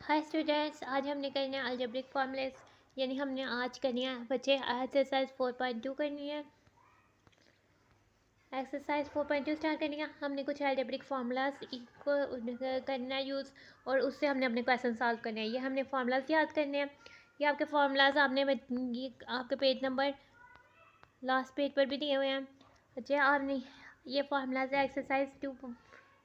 Hi students, आज हमने करना है अलजेब्रिक फॉर्मूलेस। यानी हमने आज करनी है बच्चे एक्सरसाइज 4.2 करनी है। एक्सरसाइज 4.2 स्टार्ट करनी है। हमने कुछ अलजेब्रिक फार्मूलाज को करना है यूज़, और उससे हमने अपने क्वेश्चन सॉल्व करने हैं। ये हमने फार्मूलाज याद करने हैं। ये आपके फार्मूलाज आपने ये आपके पेज नंबर लास्ट पेज पर भी दिए हुए हैं। अच्छा, आपने ये फार्मूलाज एक्सरसाइज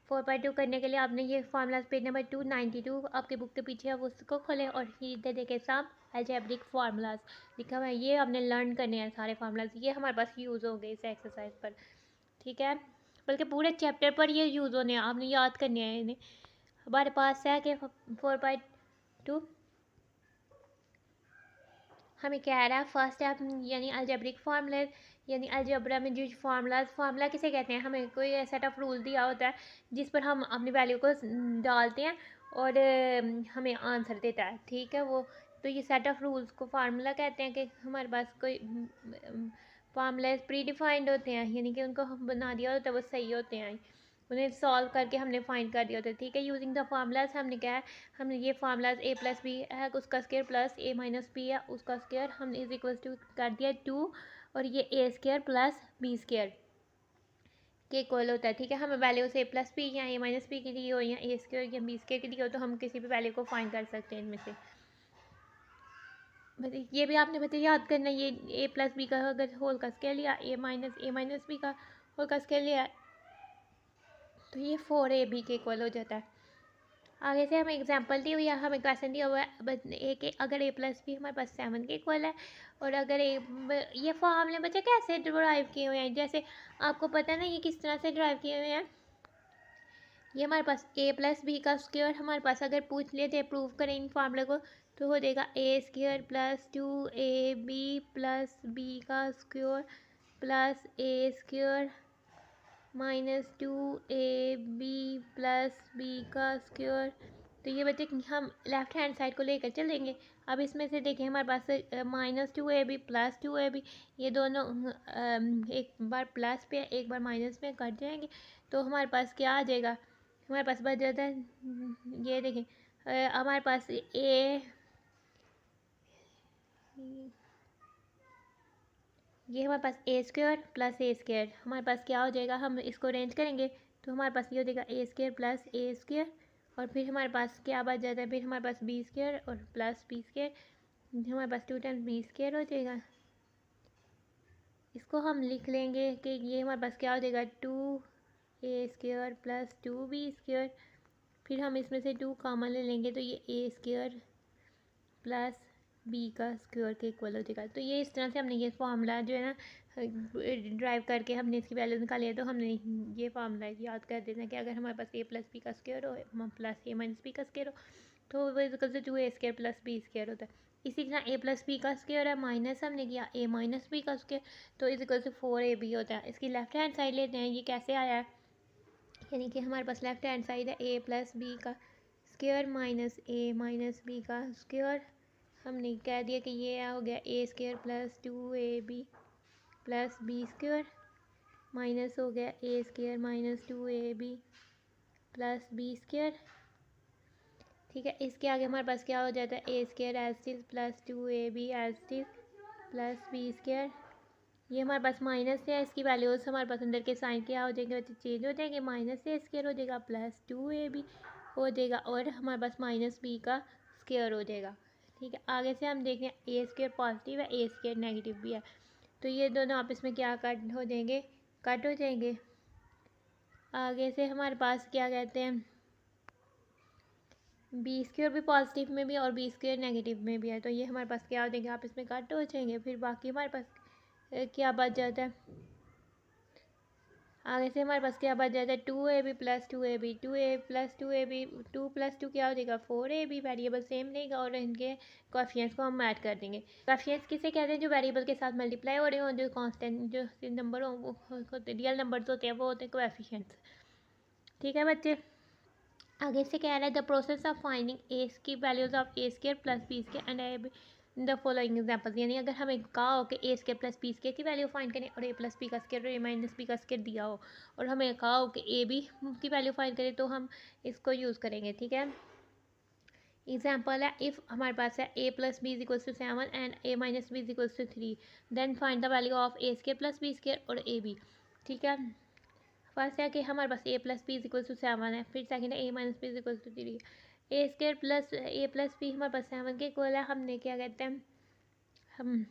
4.2 करने के लिए आपने ये फार्मूलाज पेज नंबर 292 आपके बुक के पीछे है, वो उसको खोलें और इधर देखें सब अलजेब्रिक फार्मूलाज लिखा हुआ है। ये हमने लर्न करने हैं सारे फार्मूलाज, ये हमारे पास यूज़ होंगे इस एक्सरसाइज पर, ठीक है। बल्कि पूरे चैप्टर पर ये यूज़ होने हैं, आपने याद करने हैं इन्हें। हमारे पास है कि 4.2 हमें कह रहा है फर्स्ट स्टेप यानी अलजेब्रिक फार्मूले, यानी अलजेब्रा में जो फार्मूला किसे कहते हैं, हमें कोई सेट ऑफ रूल दिया होता है जिस पर हम अपनी वैल्यू को डालते हैं और हमें आंसर देता है, ठीक है। वो तो ये सेट ऑफ रूल्स को फार्मूला कहते हैं कि हमारे पास कोई फार्मूले प्री डिफाइंड होते हैं, यानी कि उनको हम बना दिया होता है, वो सही होते हैं, उन्हें सॉल्व करके हमने फाइंड कर दिया होता है, ठीक है। यूजिंग द फार्मूलाज हमने क्या है, हमने ये फार्मूलाज ए प्लस बी है उसका square plus a minus b है उसका स्क्वायर, हमने इज इक्वल टू कर दिया 2, और ये ए स्क्वायर प्लस बी स्क्वायर के इक्वल होता है, ठीक है। हमें वैल्यू से ए प्लस बी या ए माइनस बी की दी हो या ए स्क्वायर या बी स्क्वायर की दी हो, तो हम किसी भी वैल्यू को फाइंड कर सकते हैं इनमें से। ये भी आपने बता याद करना, ये ए प्लस बी का अगर होल का स्क्वायर लिया, ए माइनस बी का होल का स्क्वायर लिया, तो ये 4ab के इक्वल हो जाता है। आगे से हमें एग्जांपल दी हुई है, हमें क्वेश्चन दिया हुआ है ए के अगर a प्लस बी हमारे पास 7 के इक्वल है, और अगर ये फॉर्मूले बच्चे कैसे ड्राइव किए हुए हैं, जैसे आपको पता है ना ये किस तरह से ड्राइव किए हुए हैं। ये हमारे पास a प्लस बी का स्क्वायर हमारे पास अगर पूछ लेते प्रूव करें इन फार्मूले को, तो हो जाएगा A square plus 2ab plus B का square plus A square minus 2ab plus B का स्क्वायर। तो ये बच्चे हम लेफ्ट हैंड साइड को लेकर चलेंगे। अब इसमें से देखें हमारे पास -2ab प्लस 2ab, ये दोनों एक बार प्लस पे एक बार माइनस में कट जाएंगे, तो हमारे पास क्या आ जाएगा, हमारे पास बच जाता है, ये देखें हमारे पास ये हमारे पास A square plus A square हमारे पास क्या हो जाएगा, हम इसको अरेंज करेंगे तो हमारे पास ये हो जाएगा A square plus A square, और फिर हमारे पास क्या बच जाता है, फिर हमारे पास बी स्क्वायर और प्लस बी स्क्वायर, हमारे पास 2 टाइम्स बी स्क्वायर हो जाएगा। इसको हम लिख लेंगे कि ये हमारे पास क्या हो जाएगा 2a square plus 2b square, फिर हम इसमें से 2 कॉमन ले लेंगे तो ये ए स्क्वायर प्लस बी का स्क्वायर के इक्वल हो जाएगा। तो ये इस तरह से हमने ये फार्मूला जो है ना ड्राइव करके हमने इसकी वैल्यू निकाली है, तो हमने ये फार्मूला याद कर देना कि अगर हमारे पास ए प्लस बी का स्क्वायर हो प्लस ए माइनस बी का स्क्वायर हो, तो वो equal to 2a square plus B square होता है। इसी तरह ए प्लस बी का स्क्वायर है माइनस हमने किया ए माइनस बी का स्क्वायर, तो इज इक्वल टू 4ab होता है। इसकी लेफ्ट हैंड साइड लेते हैं, ये कैसे आया है, यानी कि हमारे पास लेफ्ट हैंड साइड है ए प्लस बी का square minus A minus B का स्क्वायर, हमने कह दिया कि ये हो गया A square plus 2ab plus B square minus हो गया A square minus 2ab plus B square, ठीक है। इसके आगे हमारे पास क्या हो जाता है A square as is plus 2ab as is plus B square, ये हमारे पास माइनस है, इसकी वैल्यूज हमारे पास अंदर के साइन क्या हो जाएंगे बच्चे चेंज हो जाएंगे, माइनस से स्क्वायर हो जाएगा प्लस 2ab हो जाएगा, और हमारे पास माइनस बी का स्क्वायर हो जाएगा, ठीक है। आगे से हम देखें ए स्क्वायर पॉजिटिव है ए स्क्वायर नेगेटिव भी है, तो ये दोनों आपस में क्या कट हो जाएंगे, कट हो जाएंगे। आगे से हमारे पास क्या कहते हैं बी स्क्वायर भी पॉजिटिव में भी और बी स्क्वायर नेगेटिव में भी है, तो ये हमारे पास क्या हो जाएंगे आपस में कट हो जाएंगे। फिर बाकी हमारे पास क्या बच जाता है, आगे से हमारे पास क्या बच जाता है 2ab plus 2ab 2a plus 2ab 2 plus 2 क्या हो जाएगा 4ab, वेरिएबल सेम रहेगा और इनके कोएफिशिएंट्स को हम ऐड कर देंगे। कोएफिशिएंट्स किसे कहते हैं, जो वेरिएबल के साथ मल्टीप्लाई हो रहे हो, जो कांस्टेंट जो नंबर हो वो रियल नंबर्स होते हैं, वो होते हैं कोएफिशिएंट्स, ठीक है बच्चे। आगे से कह रहा है the process of finding a की values of a square plus B square and a the following examples, यानी अगर हमें कहा हो कि a square plus B square की वैल्यू फाइंड करें और ए प्लस बी का स्क्वायर और ए माइनस बी का स्क्वायर दिया हो, और हमें कहा हो कि ए बी की वैल्यू फाइंड करें, तो हम इसको यूज़ करेंगे, ठीक है। एग्जाम्पल है, इफ़ हमारे पास है a plus b is equals to 7 and a minus b is equals to 3, then find the value of a square plus B square और ए बी। ठीक है, फर्स्ट है कि हमारे पास a plus b is equals to 7 है, फिर second है a minus b is equals to 3। a square plus a plus b हमारे पास 7 के इक्वल है, हमने क्या कहते हैं, हम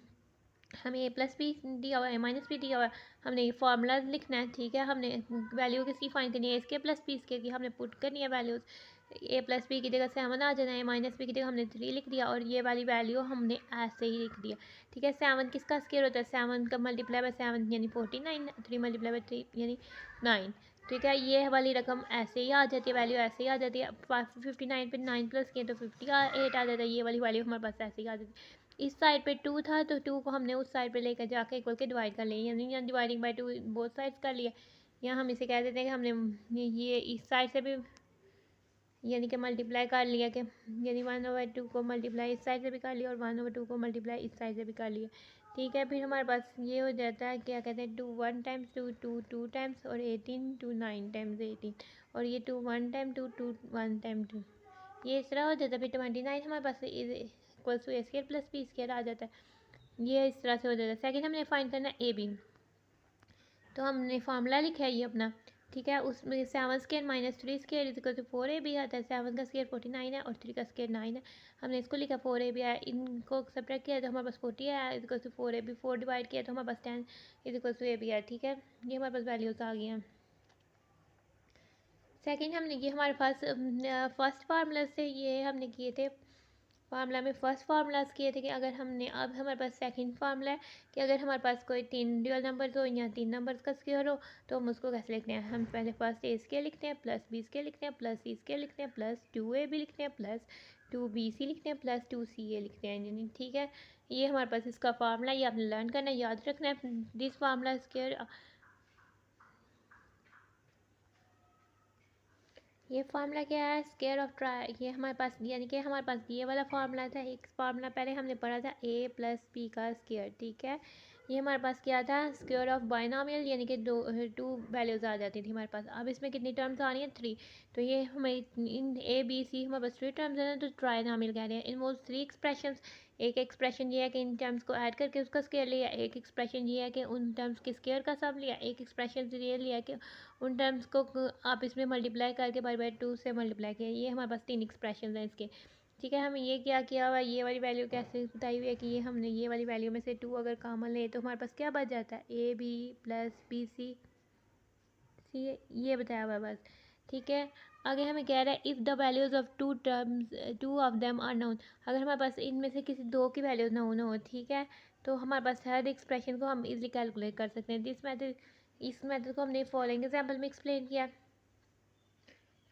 हमें ए प्लस बी दिया हुआ है, माइनस बी दिया हुआ है, हमने ये फार्मूला लिखना है। ठीक है, हमने वैल्यू किसकी फाइंड करनी है, इसके प्लस बी इसके की हमने पुट करनी है वैल्यूज़। ए प्लस बी की जगह 7 आ जाना है, माइनस बी की जगह हमने 3 लिख दिया और ये वाली वैल्यू हमने ऐसे ही लिख दिया। ठीक है, 7 किसका स्केयर होता है, 7 का मल्टीप्लाई बाय 7 यानी 49, 3 मल्टीप्लाई बाय 3 यानी 9। ठीक है, ये वाली रकम ऐसे ही आ जाती है, वैल्यू ऐसे ही आ जाती है। 59 पे 9 प्लस किए तो 58 आ जाता है, ये वाली वैल्यू हमारे पास ऐसे ही आ जाती है। इस साइड पे 2 था तो 2 को हमने उस साइड पे लेकर जाके इक्वल के डिवाइड कर लिया, यानी यहाँ डिवाइडिंग बाय 2 बोथ साइड्स कर लिया। यहाँ हम इसे कह देते हैं कि हमने ये इस साइड से भी यानी कि मल्टीप्लाई कर लिया, कि यानी 1/2 को मल्टीप्लाई इस साइड से भी कर लिया और 1/2 को मल्टीप्लाई इस साइड से भी कर लिया। ठीक है, फिर हमारे पास ये हो जाता है, क्या कहते हैं, 2 1 टाइम्स 2 2 2 टाइम्स और 18 2 9 टाइम्स 18, और ये 2 1 टाइम 2 2 1 टाइम 2, ये इस तरह हो जाता है। फिर 29 हमारे पास equals to A square plus B square आ जाता है, ये इस तरह से हो जाता है। सेकंड हमने फाइंड करना है ए बी, तो हमने फार्मूला लिखा है ये अपना। ठीक है, उसमें 7 square minus 3 square is equal to 4 a b आता है। 7 का स्केयर 49 है और 3 का स्केयर 9 है, हमने इसको लिखा 4 ए बी है। इनको सब्ट्रैक्ट किया तो हमारे पास 40 है is equal to 4 a b, 4 divide किया तो हमारे पास 10 is equal to a b है। ठीक है, ये हमारे पास वैल्यूज आ गई हैं। सेकंड हमने ये हमारे पास फर्स्ट फार्मूला से ये हमने किए थे, फार्मूला में फर्स्ट फार्मूलाज किए थे कि अगर हमने, अब हमारे पास सेकंड फार्मूला है कि अगर हमारे पास कोई 3 रियल नंबर्स हो या 3 नंबर्स का स्क्वायर हो तो हम उसको कैसे लिखते हैं, हम पहले फर्स्ट ए स्क्वायर लिखते हैं प्लस बी स्क्वायर लिखते हैं प्लस सी स्क्वायर लिखते हैं प्लस 2ab लिखते हैं प्लस 2bc लिखते हैं प्लस 2ca लिखते हैं। ठीक है, ये हमारे पास इसका फार्मूला, ये आपने लर्न करना है, याद रखना है। दिस फार्मूला स्क्वायर, ये फार्मूला क्या है, स्क्वायर ऑफ ट्राई, ये हमारे पास यानी कि हमारे पास ये वाला फार्मूला था। एक फार्मूला पहले हमने पढ़ा था a प्लस बी का स्क्वायर। ठीक है, ये हमारे पास क्या था, स्क्वायर ऑफ बाइनोमियल, यानी कि 2 वैल्यूज़ आ जाती थी हमारे पास। अब इसमें कितनी टर्म्स आ रही हैं, 3, तो ये हमें इन a b c हमारे पास 3 टर्म्स हैं, तो ट्राइनोमियल कह रहे हैं। इन वो 3 एक्सप्रेशंस, एक एक्सप्रेशन ये है कि इन टर्म्स को ऐड करके उसका स्क्वायर लिया, एक एक्सप्रेशन ये है कि उन टर्म्स के स्क्वायर का सम लिया, एक एक्सप्रेशन ये लिया कि उन टर्म्स को आप इसमें मल्टीप्लाई करके बाई 2 से मल्टीप्लाई किया। ये हमारे पास 3 एक्सप्रेशन हैं इसके। ठीक है, हमें ये क्या किया हुआ, ये वाली वैल्यू कैसे बताई हुई है कि ये हमने ये वाली वैल्यू में से 2 अगर कॉमन ले तो हमारे पास क्या बच जाता है, A B plus B C C, ये बताया हुआ है बस। ठीक है, आगे हमें कह रहा है if the values of 2 terms 2 of them are known, अगर हमारे पास इनमें से किसी 2 की वैल्यूज नोन हो, ठीक है, तो हमारे पास हर एक्सप्रेशन को हम इजीली कैलकुलेट कर सकते हैं। इस मेथड को हमने फॉलोइंग एग्जाम्पल में एक्सप्लेन किया।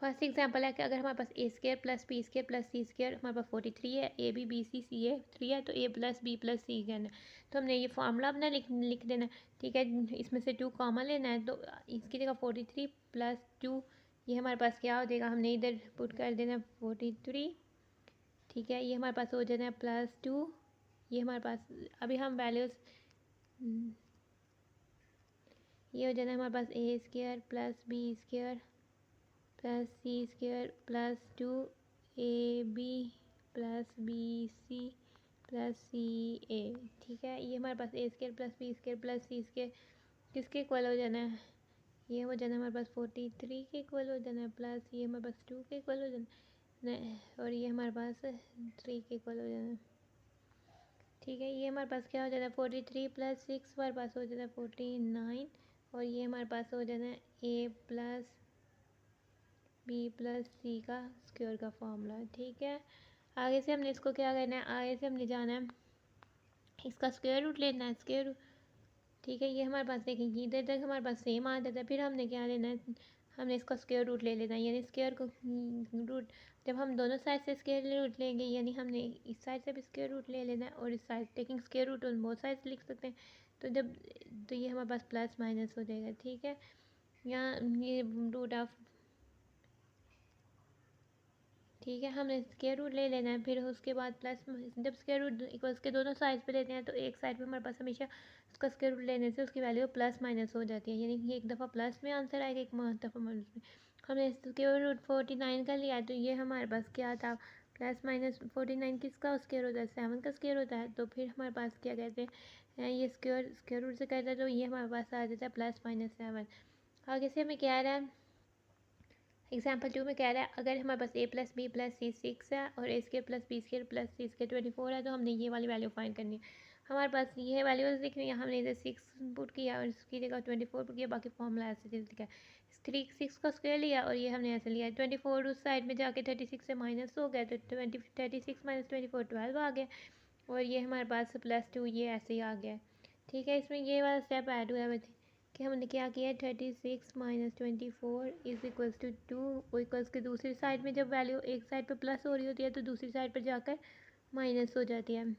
फर्स्ट एग्जाम्पल है कि अगर हमारे पास A square plus B square plus C square, हमारे पास 43 है, ए बी बी सी सी ए 3 है, तो ए प्लस बी प्लस सी करना है, तो हमने ये फार्मूला अपना लिख देना। ठीक है, इसमें से 2 कॉमन लेना है, तो इसकी जगह 43 प्लस 2, ये हमारे पास क्या हो जाएगा, हमने इधर पुट कर देना 43। ठीक है, ये हमारे पास हो जाना है प्लस 2, ये हमारे पास अभी हम वैल्यूज़, ये हो जाना है हमारे पास A square plus B square plus C square plus 2ab plus B C plus C A. ठीक है, ये हमारे पास A square plus B square plus C square किसके इक्वल हो जाना है, ये हो जाना है हमारे पास 43 के इक्वल हो जाना है, प्लस ये हमारे पास 2 के इक्वल हो जाना है और ये हमारे पास 3 के इक्वल हो जाना है। ठीक है, ये हमारे पास क्या हो जाना है, 43 प्लस 6 हमारे पास हो जाना है 49, और ये हमारे पास हो जाना है A plus B plus C का स्क्वायर का फॉर्मूला। ठीक है, आगे से हमने इसको क्या करना है, आगे से हमने जाना है इसका स्क्वायर रूट लेना है, स्क्वायर रूट। ठीक है, ये हमारे पास देखेंगे इधर तक हमारे पास सेम आ जाता है, फिर हमने क्या लेना है, हमने इसका स्क्वायर रूट ले लेना है, यानी स्क्वायर को रूट, जब हम दोनों साइड से स्क्वायर रूट लेंगे, यानी हमने इस साइड से भी स्क्वायर रूट ले लेना है और इस side taking square root on both side लिख सकते हैं, तो जब तो ये हमारे पास प्लस माइनस हो जाएगा। ठीक है, यहाँ ये रूट ऑफ, ठीक है, हमने स्क्वायर रूट ले लेना है, फिर उसके बाद प्लस, जब स्क्वायर रूट इक्वल्स के दोनों साइड पे लेते हैं तो एक साइड पे हमारे पास हमेशा उसका स्क्वायर रूट लेने से उसकी वैल्यू प्लस माइनस हो जाती है, यानी कि एक दफ़ा प्लस में आंसर आएगा, एक दफ़ा माइनस में। हमने स्क्वायर रूट 49 का लिया तो ये हमारे पास क्या था, प्लस माइनस 49 किसका स्क्वायर होता है, 7 का स्क्वायर होता है। तो फिर हमारे पास क्या कहते हैं, ये स्क्वायर रूट से करता है, तो ये हमारे पास आ जाता है प्लस माइनस 7। आगे से हमें क्या आ रहा है, एग्जाम्पल 2 में कह रहा है अगर हमारे पास a plus B plus c 6 है और a square plus b square plus c square 24 है, तो हमने ये वाली वैल्यू फाइंड करनी है। हमारे पास ये वैल्यूज दिख रही है, हमने इधर 6 पुट किया और इसकी जगह 24 पुट किया, बाकी फॉर्मूला ऐसे लिखा है। 6 का स्क्वायर लिया और ये हमने ऐसे लिया। 24 उस साइड में जाके 36 से माइनस हो गया, तो 36 माइनस 24 12 आ गया, और ये हमारे पास +2 ये ऐसे ही आ गया। ठीक है, इसमें ये वाला स्टेप ऐड हुआ है कि हमने क्या किया, 36 minus 24 is equals to 2, equals के दूसरी साइड में जब वैल्यू एक साइड पर प्लस हो रही होती है तो दूसरी साइड पर जाकर माइनस हो जाती है।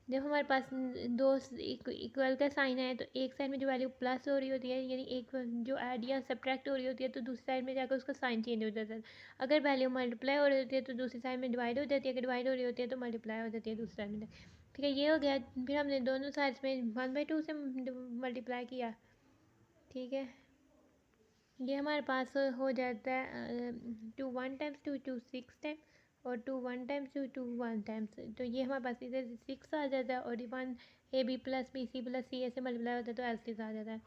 जब हमारे पास दो इक्वल का साइन है तो एक साइड में जो वैल्यू प्लस हो रही होती है, यानी एक जो ऐड या सब्ट्रैक्ट हो रही होती है, तो दूसरी साइड में जाकर उसका साइन चेंज हो जाता है। अगर वैल्यू मल्टीप्लाई हो रही होती है तो दूसरी साइड में डिवाइड हो जाती है, अगर डिवाइड हो रही होती है तो मल्टीप्लाई हो जाती है दूसरी साइड में। ठीक है, ये हो गया। फिर हमने दोनों साइड्स में 1/2 से मल्टीप्लाई किया। ठीक है, ये हमारे पास हो जाता है 2 1 टाइम्स 2 6 टाइम्स, और 2 1 टाइम्स 2 1 टाइम्स, तो ये हमारे पास इधर 6 आ जाता है, और 1 A B plus B C plus C ऐसे मल्टीप्लाई होता है तो एल आ जाता है।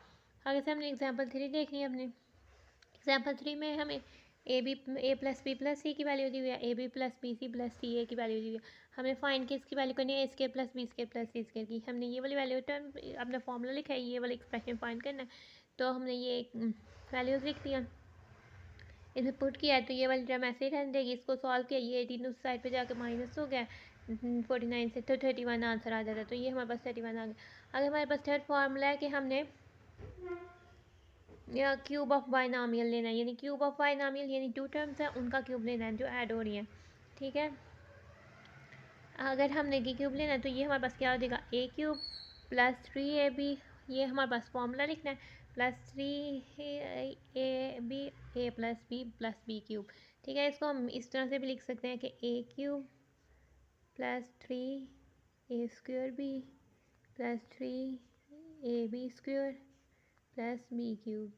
आगे से हमने एग्जाम्पल 3 देखनी है। अपने एग्जाम्पल 3 में हमें A plus B plus C की वैल्यू दी हुई है, A B plus B C plus C A की वैल्यू दी हुई है। हमें फाइंड किसकी वैल्यू करनी है, A square plus B square plus C square की। हमने ये वाली वैल्यू टर्म अपना फॉर्मूला लिखा है, ये वाला एक्सप्रेशन फाइंड करना है, तो हमने ये वैल्यूज़ लिख दिया, इसमें पुट किया है, तो ये वाली टर्म ऐसे ही रहने देगी। इसको सॉल्व किया, ये 18 उस साइड पे जाकर माइनस हो गया 49 से, तो 31 आंसर आ जाता है। तो ये हमारे पास 31 आ गया। अगर हमारे पास थर्ड फार्मूला है कि हमने या क्यूब ऑफ बाइनॉमियल लेना है, यानी क्यूब ऑफ बाइनॉमियल यानी 2 टर्म्स हैं उनका क्यूब लेना है जो ऐड हो रही हैं। ठीक है, अगर हमने की क्यूब लेना है तो ये हमारे पास क्या हो जाएगा, ए क्यूब प्लस 3ab, ये हमारे पास फॉर्मूला लिखना है, प्लस 3ab ए प्लस बी क्यूब। ठीक है, इसको हम इस तरह से भी लिख सकते हैं कि A cube plus 3 A square B plus 3ab square plus B cube.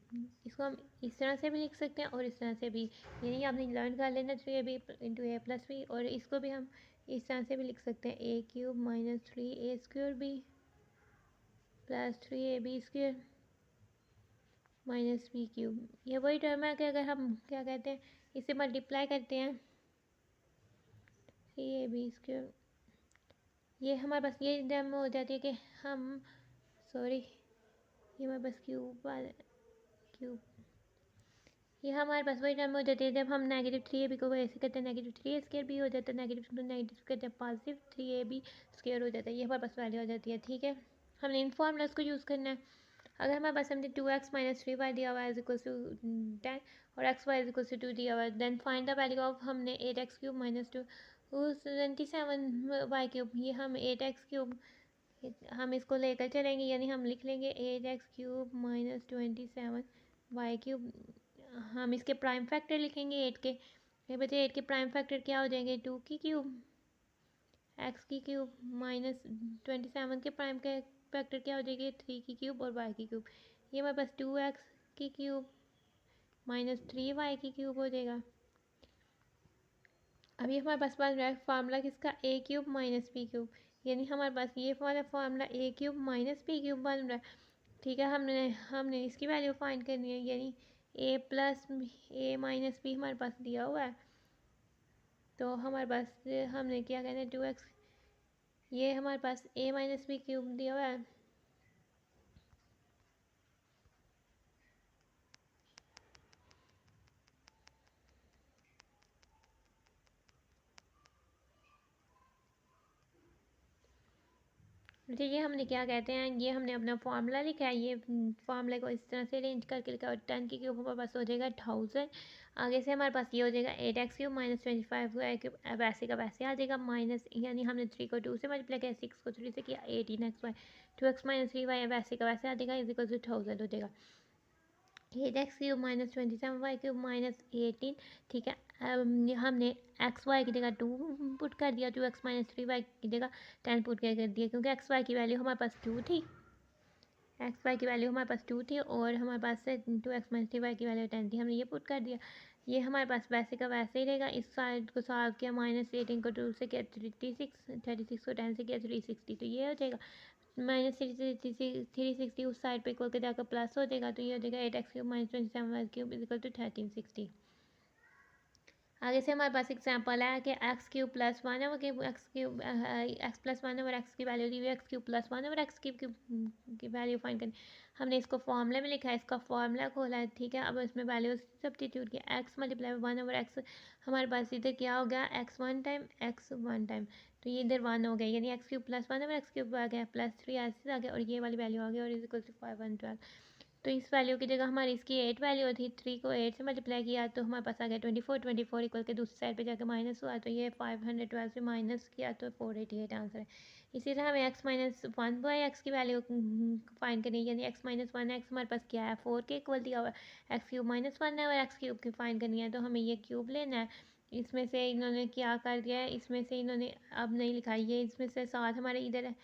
इसको हम इस तरह से भी लिख सकते हैं और इस तरह से भी, यानी आपने लर्न कर लेना 3ab इंटू ए प्लस बी, और इसको भी हम इस तरह से भी लिख सकते हैं, A cube minus 3a square B plus 3ab square minus B cube. ये वही टर्म है कि अगर हम क्या कहते हैं, इसे मल्टीप्लाई करते हैं 3ab स्क्वायर, ये हमारे पास ये टर्म हो जाती है कि हम सॉरी ये हमारे पास क्यूब ये हमारे पास वही टर्म हो जाती है जब हम नेगेटिव 3ab को ऐसे करते हैं, नेगेटिव 3a स्क्वायर भी हो जाता है, नेगेटिव करते हैं पॉजिटिव 3ab स्क्वायर हो जाता है, ये हमारे पास वैल्यू हो जाती है। ठीक है, हमने इन फॉर्मूलाज को यूज़ करना है। अगर हमारे पास हमने 2x माइनस 3y दिया हुआ है इज इक्वल टू 10 और x y is equal to 2 दिया हुआ है, then find the value of, हमने 8x cube minus 2 27y cube, ये हम 8x क्यूब हम इसको लेकर चलेंगे, यानी हम लिख लेंगे 8x cube minus 27y cube. हम इसके प्राइम फैक्टर लिखेंगे 8 के, ये बच्चे 8 के प्राइम फैक्टर क्या हो जाएंगे, 2 की क्यूब x की क्यूब माइनस 27 के प्राइम के फैक्टर क्या हो जाएगी, 3 की क्यूब और y की क्यूब। ये हमारे पास 2x की क्यूब माइनस 3y की क्यूब हो जाएगा। अभी हमारे पास बन रहा है फार्मूला किसका, a cube minus B cube, यानी हमारे पास ये वाला formula a cube minus B cube बन रहा है। ठीक है, हमने इसकी वैल्यू फाइंड करनी है, यानी a plus a minus b हमारे पास दिया हुआ है, तो हमारे पास हमने क्या कहना है 2x, ये हमारे पास a माइनस बी क्यूब दिया हुआ है, ठीक है। हमने क्या कहते हैं, ये हमने अपना फार्मूला लिखा है, ये फार्मूले को इस तरह से अरेंज करके लिखा और 10 की क्यूब हमारे पास हो जाएगा 1000। आगे से हमारे पास ये हो जाएगा 8x cube minus 25y cube, वैसे का वैसे आ जाएगा माइनस, यानी हमने 3 को 2 से मल्टीप्लाई किया, 6 को 3 से किया, 18xy 2x माइनस 3y वैसे का वैसे आ जाएगा इज इक्वल टू 1000 हो जाएगा। 8x cube minus 27y cube minus 18। ठीक है, हमने एक्स वाई की जगह 2 पुट कर दिया, 2x माइनस 3y की जगह 10 पुट कर दिया, क्योंकि एक्स वाई की वैल्यू हमारे पास 2 थी, एक्स वाई की वैल्यू हमारे पास 2 थी और हमारे पास 2x माइनस 3y की वैल्यू 10 थी, हमने ये पुट कर दिया। ये हमारे पास वैसे का वैसे ही रहेगा। इस साइड को सॉल्व किया, -18 को 2 से किया 36 को 10 से किया 360, तो ये हो जाएगा -360 उस साइड पे इक्वल के जाकर प्लस हो जाएगा, तो ये हो जाएगा 8x³ -27y³ इक्वल टू 1360। आगे से हमारे पास एग्जाम्पल है कि x³ + 1 है, x + 1 और x की वैल्यू दी हुई है, x³ + 1 और x³ की वैल्यू फाइंड करनी। हमने इसको फॉर्मूले में लिखा है, इसका फॉर्मूला खोला है, ठीक है। अब इसमें वैल्यू सब्स्टिट्यूट किया, x × 1 और x हमारे पास इधर क्या हो गया, x1 टाइम x1 टाइम, तो ये इधर 1 हो गया, यानी x³ + 1 और x³ आ गया +3 ऐसे आ गया, और ये वाली वैल्यू आ गई, और इज इक्वल टू 512। तो इस वैल्यू की जगह हमारी इसकी 8 वैल्यू थी, 3 को 8 से मल्टीप्लाई किया तो हमारे पास आ गया 24 इक्वल के दूसरी साइड पे जाकर माइनस हुआ, तो ये 512 से माइनस किया तो 488 आंसर है। इसी तरह हमें x - 1 बाई एक्स की वैल्यू फाइंड करनी है, यानी x - 1 x हमारे पास क्या है, 4 के इक्वल दिया हुआ है, x³ - 1 है और x³ की फाइंड करनी है, तो हमें ये क्यूब लेना है। इसमें से इन्होंने क्या कर दिया है, इसमें से इन्होंने अब नहीं लिखा, ये इसमें से साथ हमारे इधर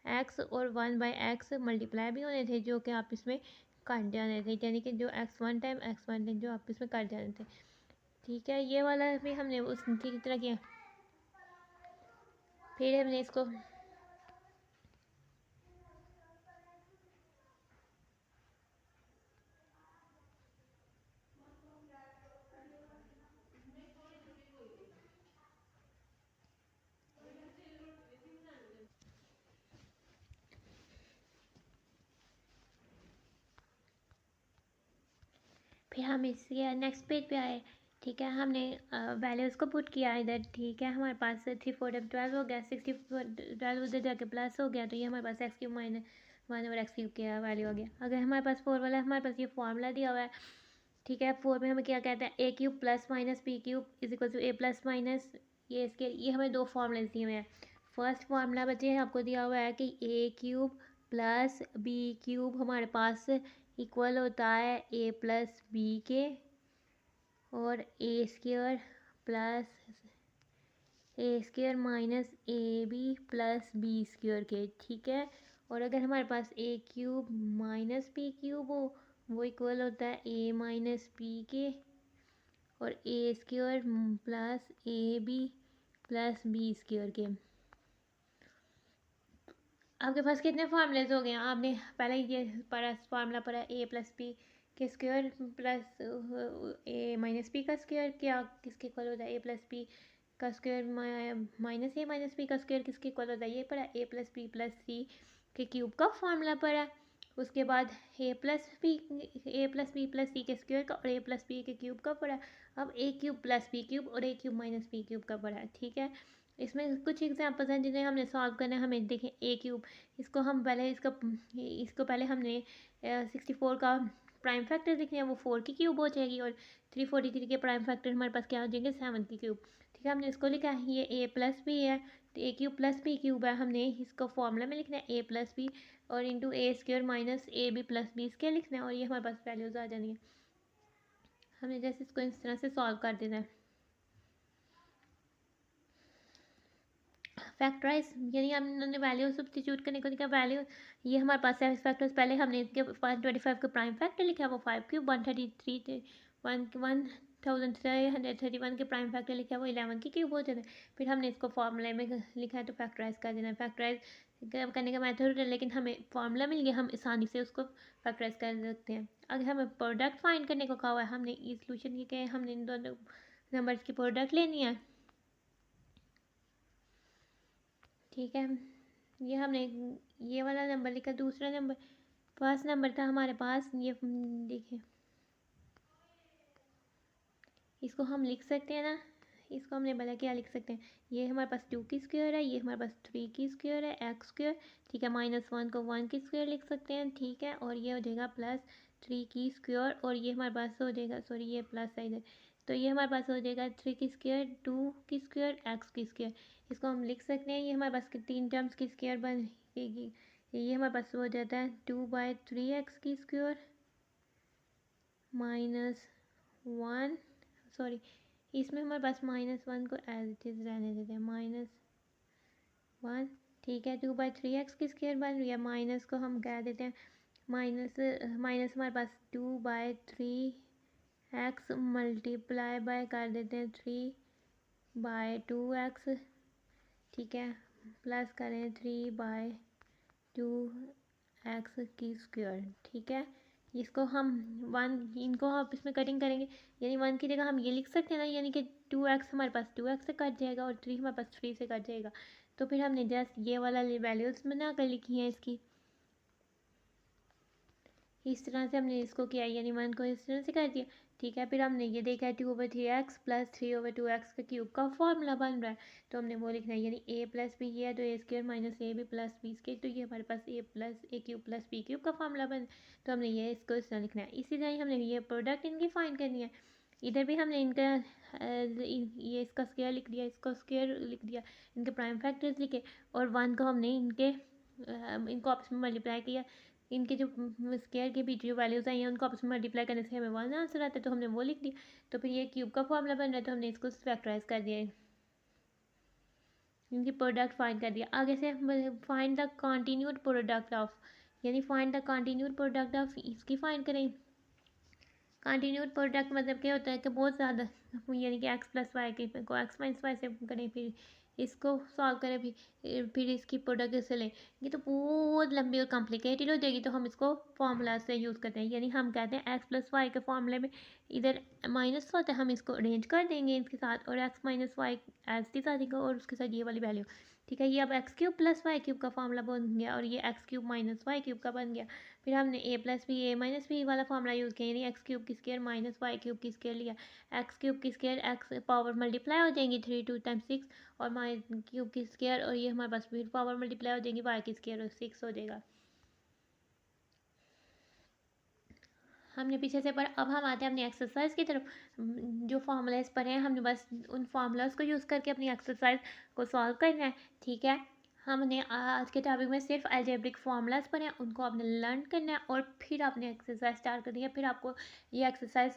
x और 1 बाई एक्स मल्टीप्लाई भी होने थे, जो कि आप इसमें काट जाने थे, यानी कि जो x1 टाइम टाइम जो आप इसमें काट जाने थे, ठीक है। ये वाला भी हमने उस की तरह किया, फिर हमने इसको फिर हम इसके नेक्स्ट पेज पे आए, ठीक है। हमने वैल्यूज़ को पुट किया इधर, ठीक है। हमारे पास 3 4 12 हो गया, 64 12 उधर जाके प्लस हो गया, तो ये हमारे पास x³ - 1 और x³ की वैल्यू आ गया। अगर हमारे पास 4 वाला है, हमारे पास ये फार्मूला दिया हुआ है, ठीक है। 4 में हमें क्या कहते हैं, a³ + b³ is equal to a + ये इसके, ये हमें दो फार्मूले दिए हुए हैं। फर्स्ट फार्मूला बच्चे आपको दिया हुआ है कि a³ + b³ हमारे पास इक्वल होता है a + b के, और a² - ab + b² के, ठीक है। और अगर हमारे पास a³ - b³ हो, वो इक्वल होता है a - b के, और a² + ab + b² के। आपके पास कितने फार्मूलेज हो गए हैं, आपने पहले ये पढ़ा, फार्मूला पढ़ा a + b के स्क्वायर प्लस a - b का स्क्वायर, क्या किसके इक्वल होता है, a + b का स्क्वायर माइनस a - b का स्क्वायर किसके इक्वल होता है, ये पढ़ा। a + b + c के क्यूब का फार्मूला पढ़ा। उसके बाद a + b + c के स्क्वायर का और a + b के क्यूब का पढ़ा। अब a³ + b³ और a³ - b³ का पढ़ा, ठीक है। इसमें कुछ एग्जांपल्स हैं जिन्हें हमने सॉल्व करना है। हमें देखें a³, इसको हम पहले इसको पहले हमने 64 का प्राइम फैक्टर देखने हैं, वो 4 की क्यूब हो जाएगी, और 343 के प्राइम फैक्टर हमारे पास क्या हो जाएंगे, 7 की क्यूब, ठीक है। हमने इसको लिखा है, ये a + b है, तो a³ + b³ है, हमने इसको फॉर्मूला में लिखना है a + b और इंटू a² - ab + b² लिखना है, और ये हमारे पास वैल्यूज़ आ जानी है। हमने जैसे इसको इस तरह से सॉल्व कर देना है। फैक्टराइज, यानी हमने वैल्यू सब्स्टिट्यूट करने को लिखा, वैल्यू ये हमारे पास है फैक्टर्स, पहले हमने इसके 525 का प्राइम फैक्टर लिखा है, वो 5³ 133 1331 के प्राइम फैक्टर लिखा है, वो 11 की क्यूब हो जाता है। फिर हमने इसको फार्मूले में लिखा है, तो फैक्टराइज कर देना है। फैक्टराइज करने का मेथड है, लेकिन हमें फार्मूला मिल गया, हम आसानी से उसको फैक्टराइज कर सकते हैं। अगर हमें प्रोडक्ट फाइंड करने को कहा हुआ है, हमने इस सोल्यूशन ये क्या है, हमने इन दोनों नंबर्स की प्रोडक्ट लेनी है, ठीक है। ये हमने ये वाला नंबर लिखा, दूसरा नंबर फर्स्ट नंबर था हमारे पास, ये देखिए, इसको हम लिख सकते हैं ना, इसको हमने भला क्या लिख सकते हैं, ये हमारे पास 2 की स्क्वायर है, ये हमारे पास 3 की स्क्वायर है, x², ठीक है। -1 को 1 की स्क्वायर लिख सकते हैं, ठीक है। और ये हो जाएगा +3 की स्क्वायर, और ये हमारे पास हो जाएगा, सॉरी ये प्लस है इधर, तो ये हमारे पास हो जाएगा 3 की स्क्वायर, 2 की स्क्वायर, x की स्क्वायर। इसको हम लिख सकते हैं, ये हमारे पास 3 टर्म्स की स्क्वायर बनेगी, ये हमारे पास हो जाता है 2/3x की स्क्वायर -1, सॉरी इसमें हमारे पास -1 को एज इट इज़ रहने देते हैं, -1, ठीक है। 2/3x की स्क्वायर बन रही है, माइनस को हम कह देते हैं माइनस, माइनस हमारे पास 2/3 एक्स मल्टीप्लाई बाय कर देते हैं 3/2x, ठीक है, प्लस करें 3/2x की स्क्वायर, ठीक है। इसको हम वन, इनको आप इसमें कटिंग करेंगे, यानी वन की जगह हम ये लिख सकते हैं ना, यानी कि 2x हमारे पास 2x से कट जाएगा और 3 हमारे पास 3 से कट जाएगा। तो फिर हमने जस्ट ये वाला वैल्यूज बना कर लिखी हैं इसकी, इस तरह से हमने इसको किया, यानी वन को इस तरह से कर दिया, ठीक है। फिर हमने ये देखा है 2/3x प्लस 3/2x का क्यूब का फॉर्मूला बन रहा है, तो हमने वो लिखना है, यानी a प्लस बी है तो a square minus A B plus b square, तो ये हमारे पास a plus a cube plus B cube का फॉर्मूला बन, तो हमने ये इसको इस तरह लिखना है। इसी तरह ही हमने ये प्रोडक्ट इनकी फाइंड करनी है, इधर भी हमने इनका ये इसका स्क्वायर लिख दिया, इसका स्क्वायर लिख दिया, इनके प्राइम फैक्टर्स लिखे, और वन को हमने इनको आपस में मल्टीप्लाई किया, इनके जो स्क्वायर के बीच जो वैल्यूज़ आई हैं उनको आपस में मल्टीप्लाई करने से हमें वन आंसर आता है, तो हमने वो लिख दिया। तो फिर ये क्यूब का फॉर्मूला बन रहा है, तो हमने इसको फैक्टराइज कर दिया, इनकी प्रोडक्ट फाइंड कर दिया। आगे से find the continued product of, यानी find the continued product of इसकी फाइंड करें। कंटिन्यूड प्रोडक्ट मतलब क्या होता है कि बहुत ज़्यादा, यानी कि एक्स प्लस वाई के को एक्स माइनस वाई से करें, फिर इसको सॉल्व करें, फिर इसकी प्रोडक्ट से लें, ये तो बहुत लंबी और कॉम्प्लिकेटेड हो जाएगी, तो हम इसको फार्मूला से यूज़ करते हैं, यानी हम कहते हैं एक्स प्लस वाई के फार्मूले में इधर माइनस होता है, हम इसको अरेंज कर देंगे इसके साथ, और x minus y as t साथ और उसके साथ ये वाली वैल्यू, ठीक है। ये अब x cube plus Y cube का फार्मूला बन गया, और ये x cube minus Y cube का बन गया। फिर हमने a plus B a minus b वाला फार्मूला यूज़ किया, यानी एक्स क्यूब की स्क्वायर माइनस वाई क्यूब की स्क्वायर लिया, एक्स क्यूब की स्क्वायर एक्स पावर मल्टीप्लाई हो जाएंगी 3 2 टाइम्स 6, और माई क्यूब की स्क्वायर, और ये हमारे पास फिर पावर मल्टीप्लाई हो जाएंगी वाई की स्क्वायर, और 6 हो जाएगा। हमने पीछे से पढ़ा, अब हम आते हैं अपनी एक्सरसाइज की तरफ। जो फार्मूलाज पढ़े हैं हमने बस उन फार्मूलाज को यूज़ करके अपनी एक्सरसाइज को सॉल्व करना है, ठीक है। हमने आज के टॉपिक में सिर्फ अलजेब्रिक फार्मूलाज पढ़े हैं, उनको आपने लर्न करना है, और फिर आपने एक्सरसाइज स्टार्ट करनी है, फिर आपको ये एक्सरसाइज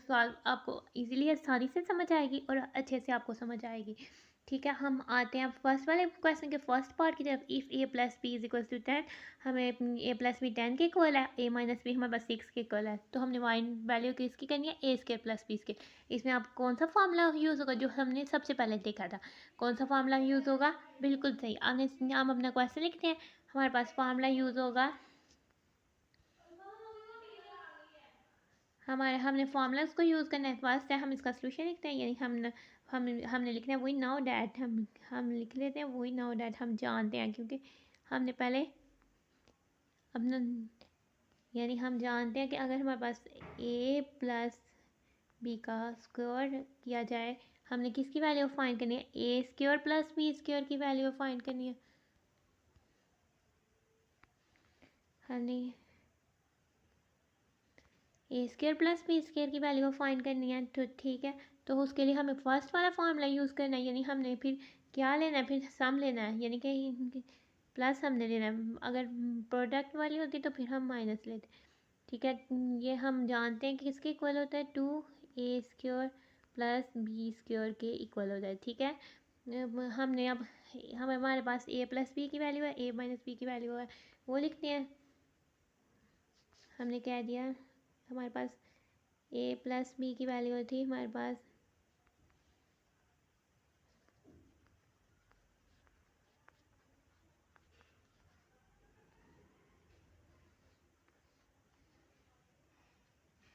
सॉल्व आपको इजीली आसानी से समझ आएगी और अच्छे से आपको समझ आएगी, ठीक है। हम आते हैं फर्स्ट वाले क्वेश्चन के फर्स्ट पार्ट की तरफ। If a plus b is equal to 10, हमें ए प्लस बी 10 के इक्वल है, ए माइनस बी हमारे पास 6 के इक्वल है, तो हमने वाई वैल्यू किसकी करनी है, ए स्क्र प्लस बी स्क्र। इसमें आप कौन सा फार्मूला यूज़ होगा जो हमने सबसे पहले देखा था, कौन सा फार्मूला यूज़ होगा, बिल्कुल सही। हम अपना क्वेश्चन लिखते हैं, हमारे पास फार्मूला यूज़ होगा, हमने फार्मूलाज को यूज़ करना है। फर्स्ट है हम इसका सोल्यूशन लिखते हैं, यानी हमने लिखना है वी नाउ डैट, हम लिख लेते हैं वी नाउ डैट, हम जानते हैं, क्योंकि हमने पहले अपना, यानी हम जानते हैं कि अगर हमारे पास ए प्लस बी का स्क्वायर किया जाए, हमने किसकी वैल्यू फाइंड करनी है, A square plus B square की वैल्यू फाइंड करनी है, हमने ए स्क्र प्लस बी स्क्र की वैल्यू फाइंड करनी है, तो ठीक है। तो उसके लिए हमें फर्स्ट वाला फार्मूला यूज़ करना है, यानी हमने फिर क्या लेना है, फिर सम लेना है, यानी कि प्लस हमने लेना है, अगर प्रोडक्ट वाली होती तो फिर हम माइनस लेते, ठीक है। ये हम जानते हैं कि किसके इक्वल होता है, 2a² प्लस b² के इक्वल होता है, ठीक है। हमने अब हमारे पास a प्लस बी की वैल्यू है, a माइनस बी की वैल्यू है, वो लिखते हैं। हमने क्या दिया, हमारे पास a प्लस बी की वैल्यू थी हमारे पास,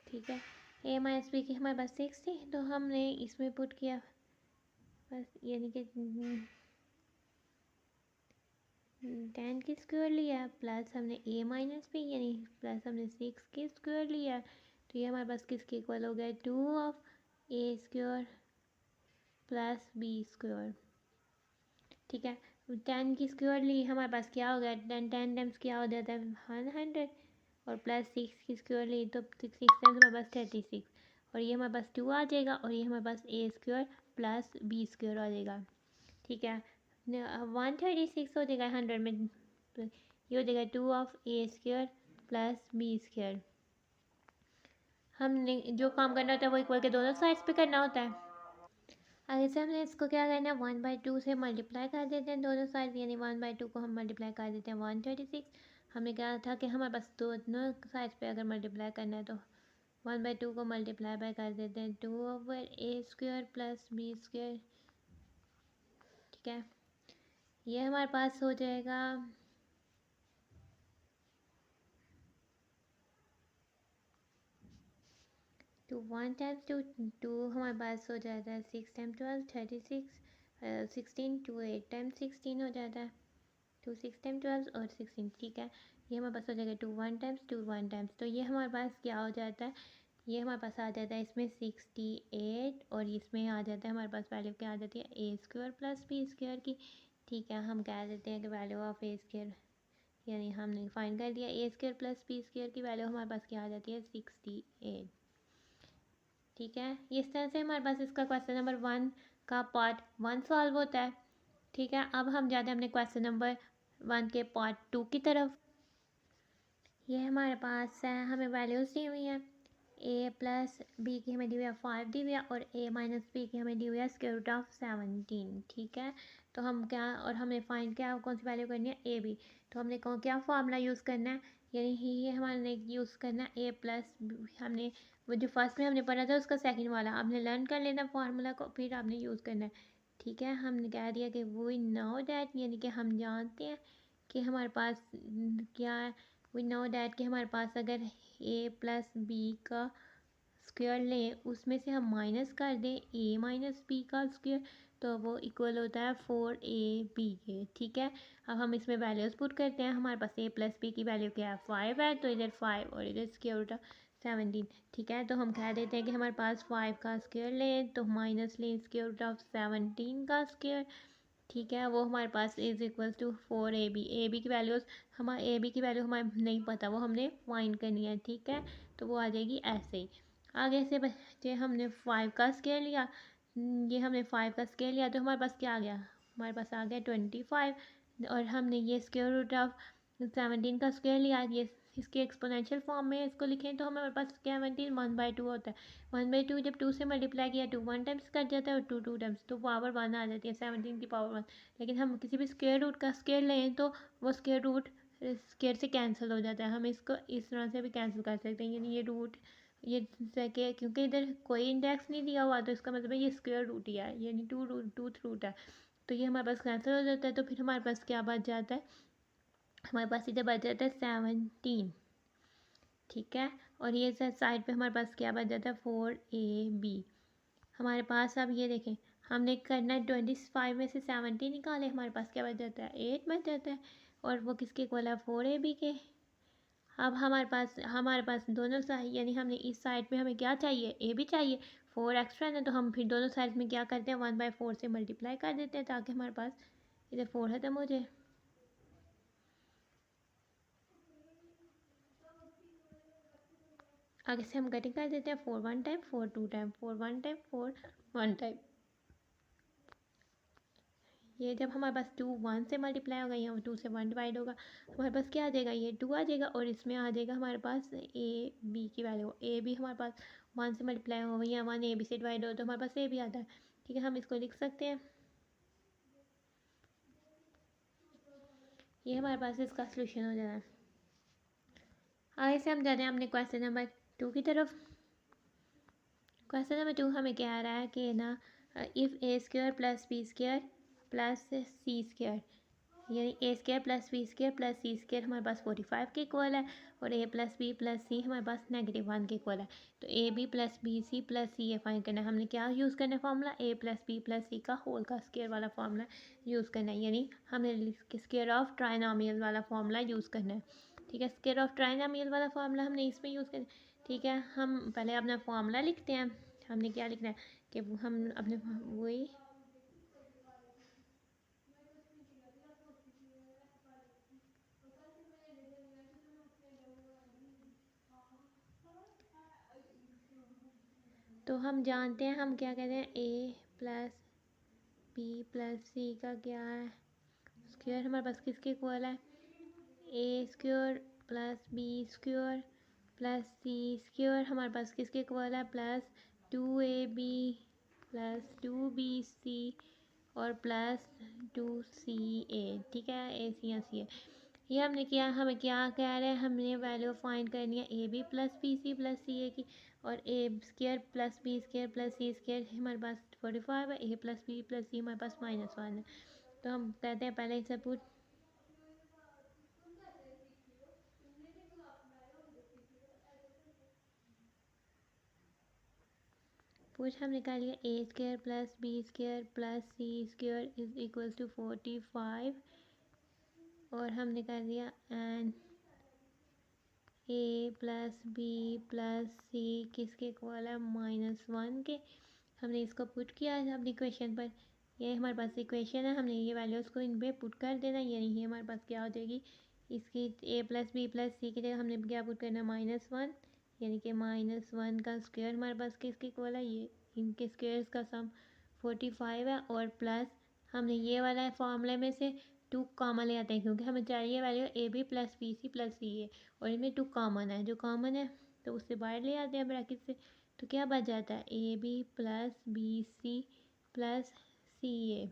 ठीक है। a माइनस बी की हमारे पास 6 थी, तो हमने इसमें पुट किया बस, यानी कि 10 की स्क्वायर लिया, प्लस हमने a माइनस बी यानी प्लस हमने 6 की स्क्वायर लिया, तो ये हमारे पास किसके इक्वल हो गया, 2 ऑफ a² प्लस b², ठीक है। 10 की स्क्वायर ली, हमारे पास क्या हो गया, 10 टाइम्स क्या हो जाता है 100, और प्लस 6 की स्क्वायर ली तो 6 टाइम्स हमारे पास 36, और ये हमारे पास 2 आ जाएगा, और ये हमारे पास a² प्लस b² आ जाएगा, ठीक है। 136 हो जाएगा 100 में, तो ये हो जाएगा 2 ऑफ a² प्लस b²। हमने जो काम करना होता है वो इक्वल के दोनों साइड्स पे करना होता है। आगे से हमने इसको क्या करना है, 1/2 से मल्टीप्लाई कर देते हैं दोनों साइड, यानी 1/2 को हम मल्टीप्लाई कर देते हैं 136। हमने कहा था कि हमारे पास दोनों साइड पे अगर मल्टीप्लाई करना है तो 1/2 को मल्टीप्लाई बाय कर देते हैं 2/a² प्लस b²। ठीक है, ये हमारे पास हो जाएगा 2 1 टाइम्स 2 हमारे पास हो जाता है 6 टाइम्स 12 36 16 2 8 टाइम्स 16 हो जाता है 2 6 टाइम्स 12 और 16। ठीक है, ये हमारे पास हो जाएगा 2 1 टाइम्स 2 1 टाइम्स। तो ये हमारे पास क्या हो जाता है, ये हमारे पास आ जाता है इसमें 68 और इसमें आ जाता है हमारे पास वैल्यू क्या आ जाती है a² प्लस b² की। ठीक है, हम कह देते हैं कि वैल्यू ऑफ a², यानी हमने फाइंड कर दिया a² प्लस b² की वैल्यू हमारे पास क्या आ जाती है 68। ठीक है, इस तरह से हमारे पास इसका क्वेश्चन नंबर 1 का पार्ट 1 सॉल्व होता है। ठीक है, अब हम जाते हैं अपने क्वेश्चन नंबर 1 के पार्ट 2 की तरफ। ये हमारे पास है, हमें वैल्यूज़ दी हुई हैं, a प्लस बी की हमें दी हुई है 5 दी हुई है और a माइनस बी की हमें दी हुई है √17। ठीक है, तो हम क्या, और हमें फाइंड क्या कौन सी वैल्यू करनी है a b। तो हमने कौन क्या फार्मूला यूज़ करना है, यानी ये हमारे यूज़ करना है a प्लस, हमने वो जो फर्स्ट में हमने पढ़ा था उसका सेकंड वाला आपने लर्न कर लेना फार्मूला को, फिर आपने यूज़ करना है। ठीक है, हमने कह दिया कि वी नो दैट, यानी कि हम जानते हैं कि हमारे पास क्या है, वी नो दैट कि हमारे पास अगर a प्लस बी का स्क्वायर लें उसमें से हम माइनस कर दें a माइनस बी का स्क्वायर, तो वो इक्वल होता है 4ab के। ठीक है, अब हम इसमें वैल्यूज़ पुट करते हैं, हमारे पास a प्लस बी की वैल्यू क्या है 5 है, तो इधर 5 और इधर स्क्वायर रूट 17। ठीक है, तो हम कह देते हैं कि हमारे पास 5 का स्क्वायर लें तो माइनस लें स्क्वायर रूट ऑफ 17 का स्क्वायर। ठीक है, वो हमारे पास is equal to 4ab। A B की वैल्यूज़, हमारे ए बी की वैल्यू हमारे नहीं पता, वो हमने फाइंड करनी है। ठीक है, तो वो आ जाएगी ऐसे ही। आगे से बच्चे हमने 5 का स्केयर लिया, ये हमने 5 का स्केयर लिया तो हमारे पास क्या आ गया, हमारे पास आ गया 25। और हमने ये स्क्वायर रूट ऑफ 17 का स्क्वायर लिया, ये इसके एक्सपोनेंशियल फॉर्म में इसको लिखें तो हमारे पास 17 1/2 होता है। 1/2 जब 2 से मल्टीप्लाई किया 2 1 टाइम्स कट जाता है और 2 2 टाइम्स, तो पावर 1 आ जाती है 17 की पावर 1। लेकिन हम किसी भी स्क्वायर रूट का स्क्वायर लें तो वो स्क्वायर रूट स्क्वायर से कैंसिल हो जाता है, हम इसको इस तरह से भी कैंसिल कर सकते हैं, यानी ये रूट ये के क्योंकि इधर कोई इंडेक्स नहीं दिया हुआ तो इसका मतलब है ये स्क्वायर रूट ही है, यानी टूथ रूट है, तो ये हमारे पास कैंसिल हो जाता है। तो फिर हमारे पास क्या बच जाता है, हमारे पास इधर बच जाता है 17। ठीक है, और ये साइड पे हमारे पास क्या बच जाता है 4ab। हमारे पास अब ये देखें, हमने करना है 25 में से 17 निकाले, हमारे पास क्या बच जाता है 8 बच जाता है, और वो किसके इक्वल है 4ab के। अब हमारे पास दोनों साइड, यानी हमने इस साइड में हमें क्या चाहिए a भी चाहिए, 4 एक्स्ट्रा है, तो हम फिर दोनों साइड में क्या करते हैं 1/4 से मल्टीप्लाई कर देते हैं ताकि हमारे पास इधर 4 खत्म हो जाए। आगे से हम कटिंग कर देते हैं 4 1 टाइम 4 2 टाइम 4 1 टाइम 4 1 टाइम। ये जब हमारे पास 2 1 से मल्टीप्लाई होगा या 2 से 1 डिवाइड होगा, हमारे पास क्या आ जाएगा, ये 2 आ जाएगा, और इसमें आ जाएगा हमारे पास a b की वैल्यू, a b हमारे पास 1 से मल्टीप्लाई होगा या 1 a b से डिवाइड हो तो हमारे पास a भी आता है। ठीक है, हम इसको लिख सकते हैं, ये हमारे पास इसका सोल्यूशन हो जाना है। आगे से हम जाते हैं अपने क्वेश्चन नंबर 2 की तरफ। क्वेश्चन नंबर 2 हमें कह रहा है कि ना, if a² plus b² plus c², यानी a² plus b² plus c² हमारे पास 45 के इक्वल है, और a plus B plus C हमारे पास -1 के इक्वल है। तो A B plus B C plus C ये फाइंड करना है, हमने क्या यूज़ करना है formula, a plus B plus C का होल का स्क्वायर वाला फार्मूला यूज़ करना है, यानी हमने स्क्वायर ऑफ ट्राइनोमियल वाला फार्मूला यूज़ करना है। ठीक है, स्क्वायर ऑफ ट्राइनोमियल वाला फार्मूला हमने इसमें यूज़ करना है। ठीक है, हम पहले अपना फार्मूला लिखते हैं, हमने क्या लिखना है कि हम अपने वही तो हम जानते हैं, हम क्या कहते हैं a plus B plus C का क्या है स्क्वायर, हमारे पास किसके इक्वल है a² plus b² plus c² हमारे पास किसके इक्वल है प्लस 2ab प्लस 2bc और प्लस 2ca। ठीक है, a c ये हमने किया, हमें क्या कह रहे हैं, हमने वैल्यू फाइंड करनी है A B plus B C plus C A की, और A square plus B square plus C square हमारे पास 45 है, A plus B plus C हमारे पास -1 है। तो हम कहते हैं पहले इसे पुट हम निकाल लिया A square plus B square plus C square is equal to 45 और हम निकाल लिया and A plus B plus C किसके इक्वल है -1 के। हमने इसको पुट किया है अपनी इक्वेशन पर, ये हमारे पास इक्वेशन है, हमने ये वैल्यूज़ को इन पे पुट कर देना, यानी ये हमारे पास क्या हो जाएगी, इसकी ए प्लस बी प्लस सी की जगह हमने क्या पुट करना -1, यानी कि -1 का स्क्वायर हमारे पास किसके इक्वल है, ये इनके स्क्वायर्स का सम 45 है, और प्लस हमने ये वाला फॉर्मूले में से 2 कॉमन ले आते हैं क्योंकि हमें चाहिए value A B plus B C plus C A, और इनमें 2 कॉमन है, जो कॉमन है तो उससे बाहर ले आते हैं ब्रैकेट से, तो क्या बच जाता है A B plus B C plus C A.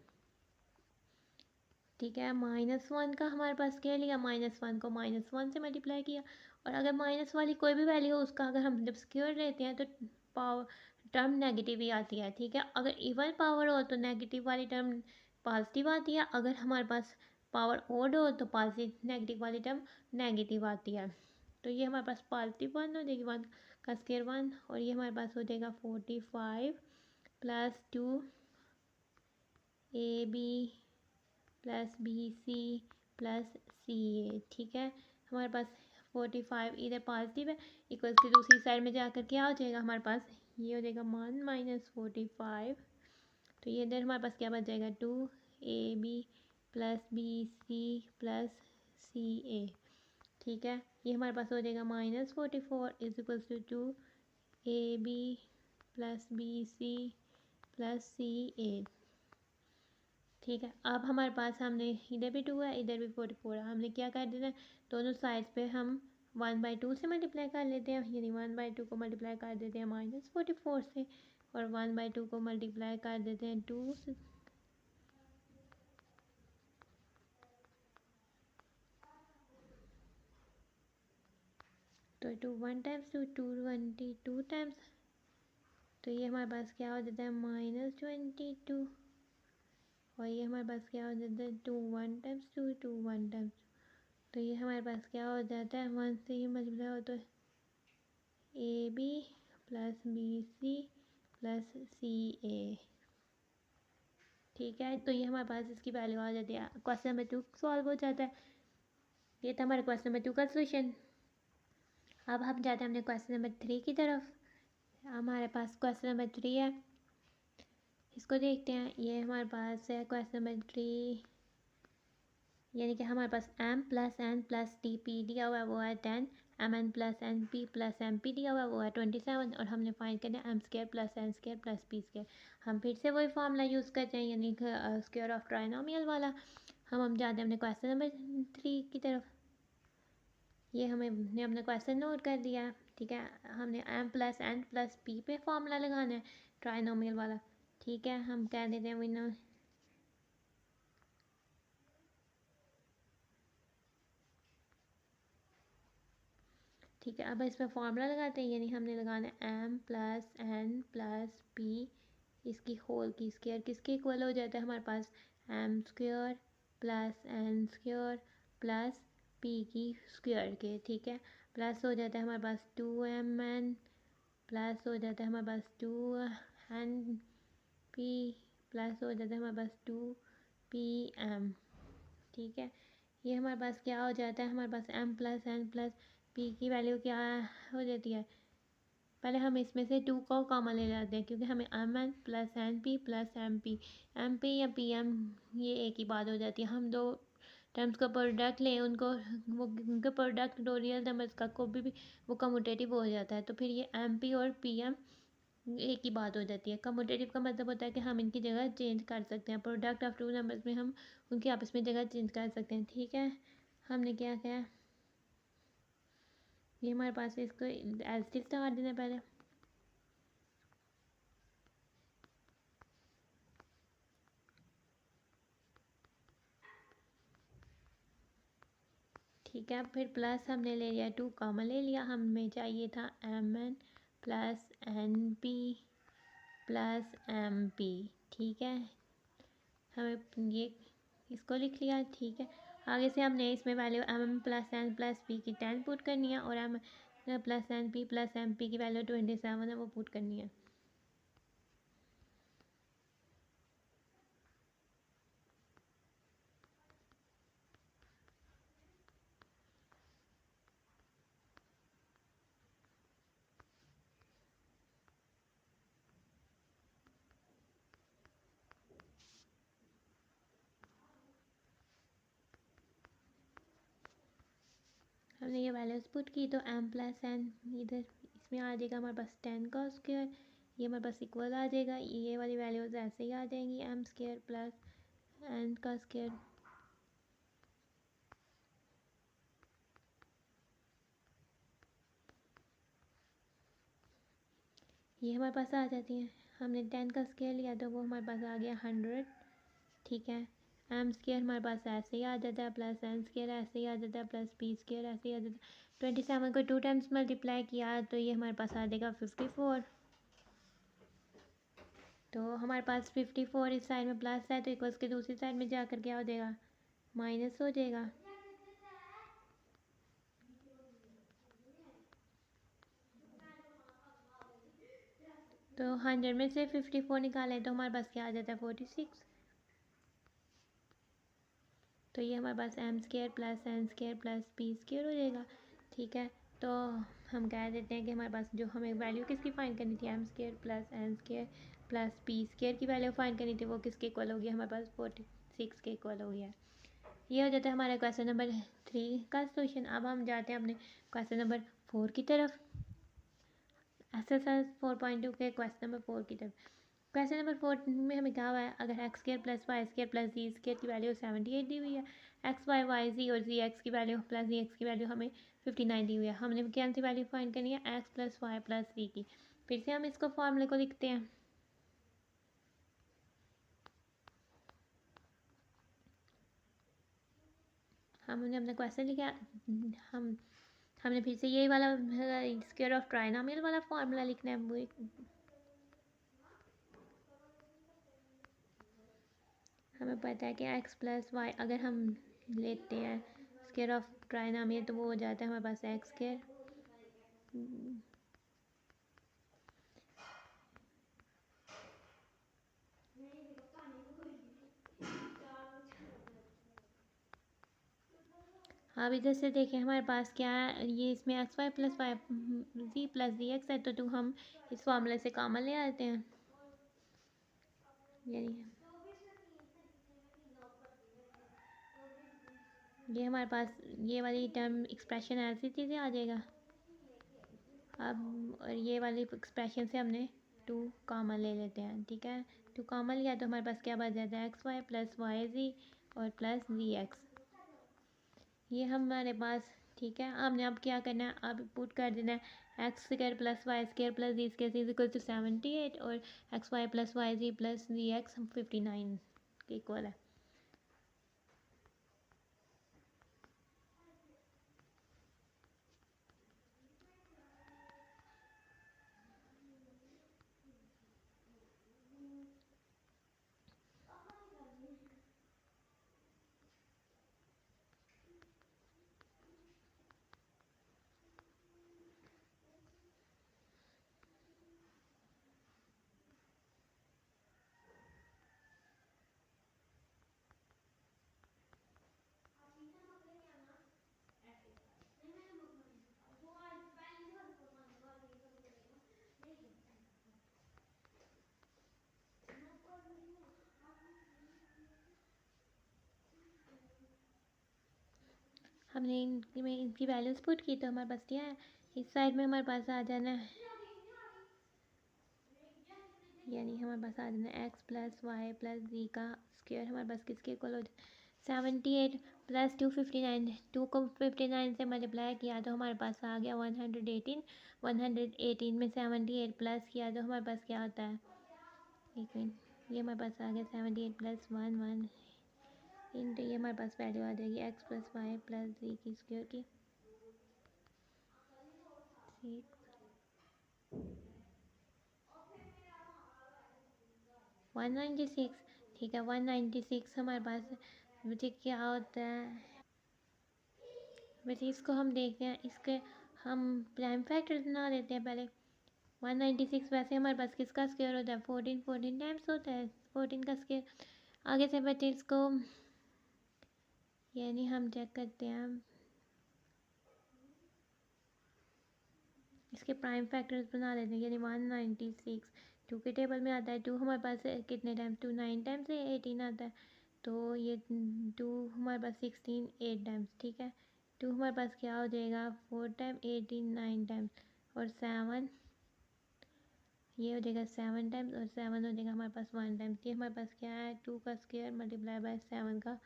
ठीक है, -1 का हमारे पास क्या लिया, -1 को -1 से मल्टीप्लाई किया, और अगर माइनस वाली कोई भी वैल्यू हो उसका अगर हम जब स्क्वायर लेते हैं तो पावर टर्म नेगेटिव ही आती है। ठीक है, अगर इवन पावर हो तो नेगेटिव वाली टर्म पॉजिटिव आती है, अगर हमारे पास पावर ओड हो तो पॉजिटिव नेगेटिव वाली टर्म नेगेटिव आती है। तो ये हमारे पास पॉजिटिव 1 हो जाएगी, 1 का स्क्वायर 1, और ये हमारे पास हो जाएगा 45 plus 2 A B plus B C plus C A. ठीक है, हमारे पास 45 इधर पॉजिटिव है, इक्वल टू दूसरी साइड में जाकर क्या हो जाएगा हमारे पास, ये हो जाएगा 1 - 45, तो ये इधर हमारे पास क्या बच जाएगा 2 A B plus B C plus C A. ठीक है, ये हमारे पास हो जाएगा -44 is equal to 2 A B plus B C plus C A. ठीक है, अब हमारे पास हमने इधर भी 2 है इधर भी 44 है, हमने क्या कर देना है, दोनों साइड्स पे हम 1/2 से मल्टीप्लाई कर लेते हैं, यानी 1/2 को मल्टीप्लाई कर देते हैं -44 से, और 1/2 को मल्टीप्लाई कर देते हैं 2 से। तो 2 1 टाइम्स 2 22 टाइम्स, तो ये हमारे पास क्या हो जाता है -22, और ये हमारे पास क्या हो जाता है 2 1 टाइम्स 2 2 1 टाइम्स, तो ये हमारे पास क्या हो जाता है 1 से ये मल्टीप्लाई हो तो A B plus B C plus C A. ठीक है, तो ये हमारे पास इसकी वैल्यू आ जाती है, क्वेश्चन नंबर 2 सॉल्व हो जाता है। ये था हमारे क्वेश्चन नंबर 2 का सोल्यूशन। अब हम जाते हैं अपने क्वेश्चन नंबर 3 की तरफ। हमारे पास क्वेश्चन नंबर 3 है, इसको देखते हैं। ये हमारे पास है क्वेश्चन नंबर 3, यानी कि हमारे पास m plus n plus t p दिया हुआ है वो है 10, m n plus n p plus m p दिया हुआ है वो है 27, और हमने फाइंड करना है m square plus n square plus p square. हम फिर से वही फॉर्मूला यूज़ करते हैं, यानी स्क्वायर ऑफ ट्राइनोमियल वाला। हम जाते हैं अपने क्वेश्चन नंबर 3 की तरफ। ये हमने अपना क्वेश्चन नोट कर दिया। ठीक है, हमने m plus n plus p पे फॉर्मूला लगाना है ट्राइनोमियल वाला। ठीक है, हम कह देते हैं विनो। ठीक है, अब इसमें फॉर्मूला लगाते हैं, यानी हमने लगाना है m plus n plus p, इसकी होल की स्क्वायर किसके इक्वल हो जाता है हमारे पास m square plus n square plus p की स्क्वायर के। ठीक है, प्लस हो जाता है हमारे पास 2mn प्लस हो जाता है हमारे पास 2n पी प्लस हो जाता है हमारे पास 2pm। ठीक है, ये हमारे पास क्या हो जाता है, हमारे पास m plus n plus p की वैल्यू क्या हो जाती है, पहले हम इसमें से 2 को कॉमन ले लेते हैं क्योंकि हमें m n plus n p plus m p या पी एम ये एक ही बात हो जाती है। हम दो टर्म्स का प्रोडक्ट लें उनको, वो उनके प्रोडक्ट दो रियल नंबर्स का को भी वो कम्यूटेटिव हो जाता है, तो फिर ये एम पी और पी एम एक ही बात हो जाती है। कम्यूटेटिव का मतलब होता है कि हम इनकी जगह चेंज कर सकते हैं, प्रोडक्ट ऑफ 2 नंबर्स में हम उनकी आपस में जगह चेंज कर सकते हैं। ठीक है, हमने क्या किया, ये हमारे पास इसको एलसीएम लगा देना पहले। ठीक है, फिर प्लस हमने ले लिया 2 कॉमन ले लिया, हमें चाहिए था m n plus NP plus MP। ठीक है, हमें ये इसको लिख लिया। ठीक है, आगे से हमने इसमें value M plus N plus P की 10 पुट करनी है और M plus NP plus MP की वैल्यू 27 है, वो पुट करनी है। हमने ये वैल्यूज पुट की तो M प्लस N इधर इसमें आ जाएगा हमारे पास 10 का स्क्वायर, ये हमारे पास इक्वल आ जाएगा। ये वाली वैल्यूज ऐसे ही आ जाएंगी, M स्क्वायर प्लस N का स्क्वायर। ये हमारे पास आ जाती हैं। हमने 10 का स्क्वायर लिया तो वो हमारे पास आ गया 100। ठीक है, M स्क्वायर हमारे पास ऐसे ही आ जाता है, प्लस N स्क्वायर ऐसे ही आ जाता है, प्लस P स्क्वायर ऐसे ही आ जाता है। 27 को 2 टाइम्स मल्टीप्लाई किया तो ये हमारे पास आ जाएगा 54। तो हमारे पास 54 इस साइड में प्लस है तो इक्वल्स के दूसरी साइड में जाकर क्या हो जाएगा, माइनस हो जाएगा। तो 100 में से 54 निकालें तो हमारे पास क्या आ जाता है, 46। तो ये हमारे पास M square plus N square plus P square हो जाएगा। ठीक है, तो हम कह देते हैं कि हमारे पास जो हमें वैल्यू किसकी फाइंड करनी थी, M square plus N square plus P square की वैल्यू फाइंड करनी थी, वो किसके इक्वल होगी, हमारे पास 46 के इक्वल हो गया। ये हो जाता है हमारा क्वेश्चन नंबर 3 का सोल्यूशन। अब हम जाते हैं अपने क्वेश्चन नंबर 4 की तरफ। SSS 4.2 के क्वेश्चन नंबर 4 की तरफ। क्वेश्चन नंबर 4 में हमें कहा हुआ है अगर X square plus Y square plus जी स्क्वायर की वैल्यू 78 दी हुई है, एक्स वाई वाई जी और जी एक्स की वैल्यू प्लस जी एक्स की वैल्यू हमें 59 दी हुई है, हमने क्या सी वैल्यू फाइंड करनी है, x plus Y plus Z की। फिर से हम इसको फॉर्मूले को लिखते हैं। हमने अपना क्वेश्चन लिखा, हमने फिर से यही वाला स्क्वायर ऑफ ट्राइनोमियल वाला फॉर्मूला लिखना है। हमें पता है कि एक्स प्लस वाई अगर हम लेते हैं स्क्वायर ऑफ ट्राइनोमियल तो वो हो जाता है हमारे पास एक्स स्क्वायर। अब इधर से देखें हमारे पास क्या है, ये इसमें एक्स वाई प्लस वाई जी प्लस जी एक्स है तो हम इस फॉर्मूले से कॉमन ले आते हैं। यानी ये हमारे पास ये वाली टर्म एक्सप्रेशन ऐसी चीज़ें आ जाएगा। अब और ये वाली एक्सप्रेशन से हमने 2 कॉमन ले लेते हैं। ठीक है, 2 कॉमन लिया तो हमारे पास क्या बच जाता है, X Y plus Y Z और प्लस जी एक्स, ये हमारे पास। ठीक है, हमने अब क्या करना है, अब पुट कर देना है x square plus Y square plus ji square is equal to 78 और एक्स वाई प्लस वाई जी प्लस जी एक्स 59 के इक्वल है। हमने इनकी वैल्यूज पुट की तो हमारे पास क्या है, इस साइड में हमारे पास आ जाना है, यानी हमारे पास आ जाना है एक्स प्लस वाई प्लस जी का स्क्वायर हमारे पास किसके इक्वल हो जाए, 78 प्लस 259, 2 को 59 से मल्टीप्लाई किया तो हमारे पास आ गया 118। 118 में 78 प्लस किया तो हमारे पास क्या होता है, एक मिनट, ये हमारे पास आ गया 78 प्लस 1 इंटू ये हमारे पास वैल्यू आ जाएगी x plus Y plus Z की स्क्वायर की 6। 196। ठीक है, 196 हमारे पास। बच्चे क्या होता है, बच्चे इसको हम देखते हैं, इसके हम प्राइम फैक्टर बना देते हैं पहले। 196 वैसे हमारे पास किसका स्क्वायर होता है, 14, 14 टाइम्स होता है 14 का स्क्वायर। आगे से बच्चे इसको यानी हम चेक करते हैं, इसके प्राइम फैक्टर्स बना देते हैं, यानी 196 टू के टेबल में आता है। टू हमारे पास कितने टाइम, टू 9 टाइम्स से 18 आता है, तो ये टू हमारे पास 16 8 टाइम्स। ठीक है, टू हमारे पास क्या हो जाएगा, 4 टाइम, 18 9 टाइम्स, और 7 ये हो जाएगा 7 टाइम्स, और 7 हो जाएगा हमारे पास 1 टाइम्स। ये हमारे पास क्या है, टू का स्क्वायर मल्टीप्लाई बाय 7 का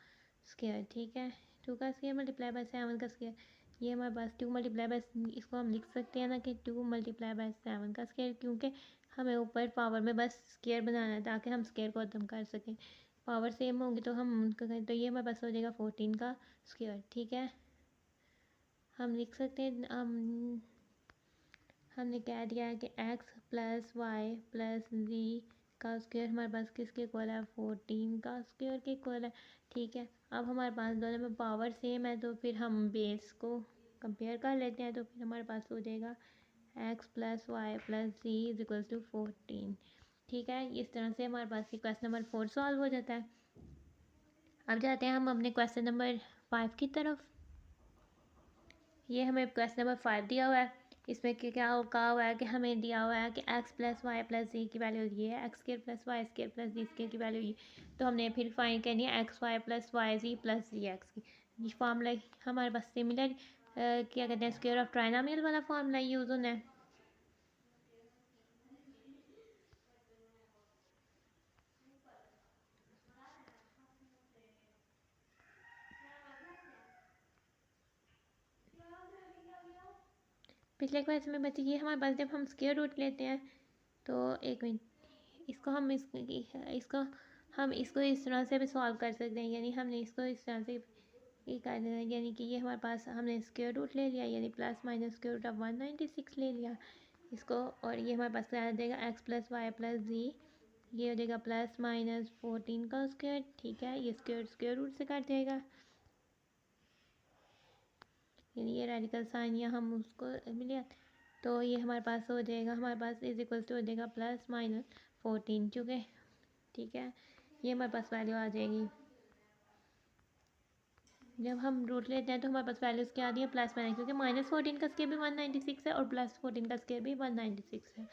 स्क्वायर। ठीक है, टू का स्क्वायर मल्टीप्लाई बाय 7 का स्क्वायर, ये हमारे पास टू मल्टीप्लाई बाय, इसको हम लिख सकते हैं ना कि टू मल्टीप्लाई बाय 7 का स्क्वायर, क्योंकि हमें ऊपर पावर में बस स्क्वायर बनाना है ताकि हम स्क्वायर को खत्म कर सकें। पावर सेम होगी तो हम उनका करें, तो ये हमारे पास हो जाएगा 14 का स्क्वायर। ठीक है, हम लिख सकते हैं, हमने कह दिया है कि x प्लस वाई प्लस जी का स्क्वायर हमारे पास किसके इक्वल है, 14 का स्क्वायर के इक्वल है। ठीक है, अब हमारे पास दोनों में पावर सेम है, तो फिर हम बेस को कंपेयर कर लेते हैं, तो फिर हमारे पास हो जाएगा x plus Y plus z is equal to 14। ठीक है, इस तरह से हमारे पास क्वेश्चन नंबर 4 सॉल्व हो जाता है। अब जाते हैं हम अपने क्वेश्चन नंबर 5 की तरफ। ये हमें क्वेश्चन नंबर 5 दिया हुआ है। इसमें क्या कहा हुआ है कि हमें दिया हुआ है कि x plus Y plus Z की वैल्यू ये है, X square plus Y square plus Z square की वैल्यू ये, तो हमने फिर फाइंड करनी है एक्स वाई प्लस वाई जी प्लस जी एक्स की। ये फार्मूला हमारे पास सिमिलर क्या कहते हैं, स्क्वायर ऑफ ट्राइनोमियल वाला फार्मूला यूज़ होना है। पिछले क्वेश्चन में बच्चे ये हमारे पास जब हम स्क्वायर रूट लेते हैं, तो एक मिनट, इसको हम इसको इस तरह से भी सॉल्व कर सकते हैं, यानी हमने इसको इस तरह से ये कर देना, यानी कि ये हमारे पास हमने स्क्वायर रूट ले लिया, यानी plus minus square root of 196 ले लिया इसको, और ये हमारे पास क्या देगा, एक्स प्लस वाई प्लस जी, ये हो जाएगा प्लस माइनस 14 का स्क्वायर। ठीक है, ये स्क्वायर स्क्वायर रूट से काट जाएगा, यानी ये रेडिकल साइन या हम उसको मिले, तो ये हमारे पास हो जाएगा, हमारे पास इज इक्वल टू हो जाएगा प्लस माइनस 14 चुके। ठीक है, ये हमारे पास वैल्यू आ जाएगी। जब हम रूट लेते हैं तो हमारे पास वैल्यूज़ क्या आती है, प्लस माइनस, क्योंकि -14 का स्क्वायर भी 196 है और +14 का स्क्वायर भी 196 है।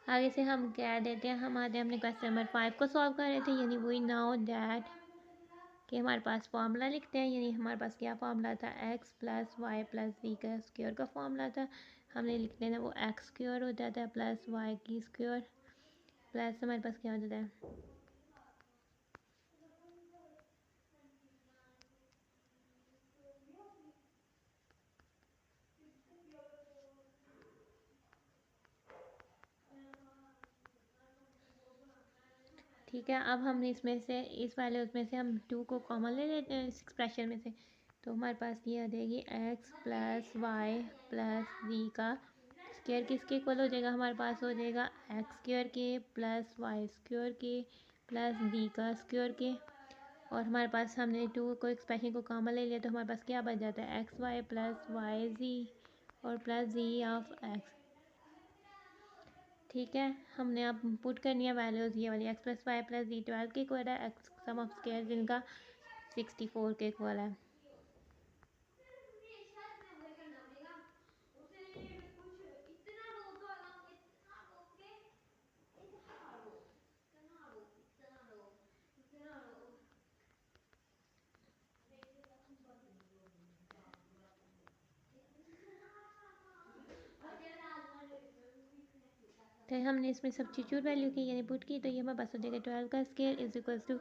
आगे से हम क्या देते हैं, हम आते हैं अपने क्वेश्चन नंबर 5 को सॉल्व कर रहे थे, यानी वी नाउ दैट कि हमारे पास फार्मूला लिखते हैं, यानी हमारे पास क्या फार्मूला था, x प्लस वाई प्लस जी का स्क्वायर का फार्मूला था। हमने लिख लेना वो एक्स स्क्वायर हो जाता है प्लस वाई की स्क्वायर प्लस हमारे पास क्या हो जाता है, ठीक है। अब हमने इसमें से इस वाले उसमें से हम 2 को कॉमन ले लेते हैं इस एक्सप्रेशन में से, तो हमारे पास ये आ जाएगी x प्लस वाई प्लस जी का स्क्वायर किसके इक्वल हो जाएगा, हमारे पास हो जाएगा एक्स स्क्वायर के प्लस वाई स्क्वायर के प्लस जी का स्क्वायर के, और हमारे पास हमने 2 को एक्सप्रेशन को कॉमन ले लिया, तो हमारे पास क्या बच जाता है, X Y plus Y Z और प्लस जी ऑफ एक्स। ठीक है, हमने अब पुट करनी है वैल्यूज़, ये वाली एक्स प्लस वाई प्लस जी 12 के इक्वल है, एक्स सम ऑफ स्क्वायर जिनका 64 के इक्वल है। तो हमने इसमें सब्स्टिट्यूट वैल्यू की यानी पुट की, तो ये हमारे पास हो जाएगा 12 का square is equal to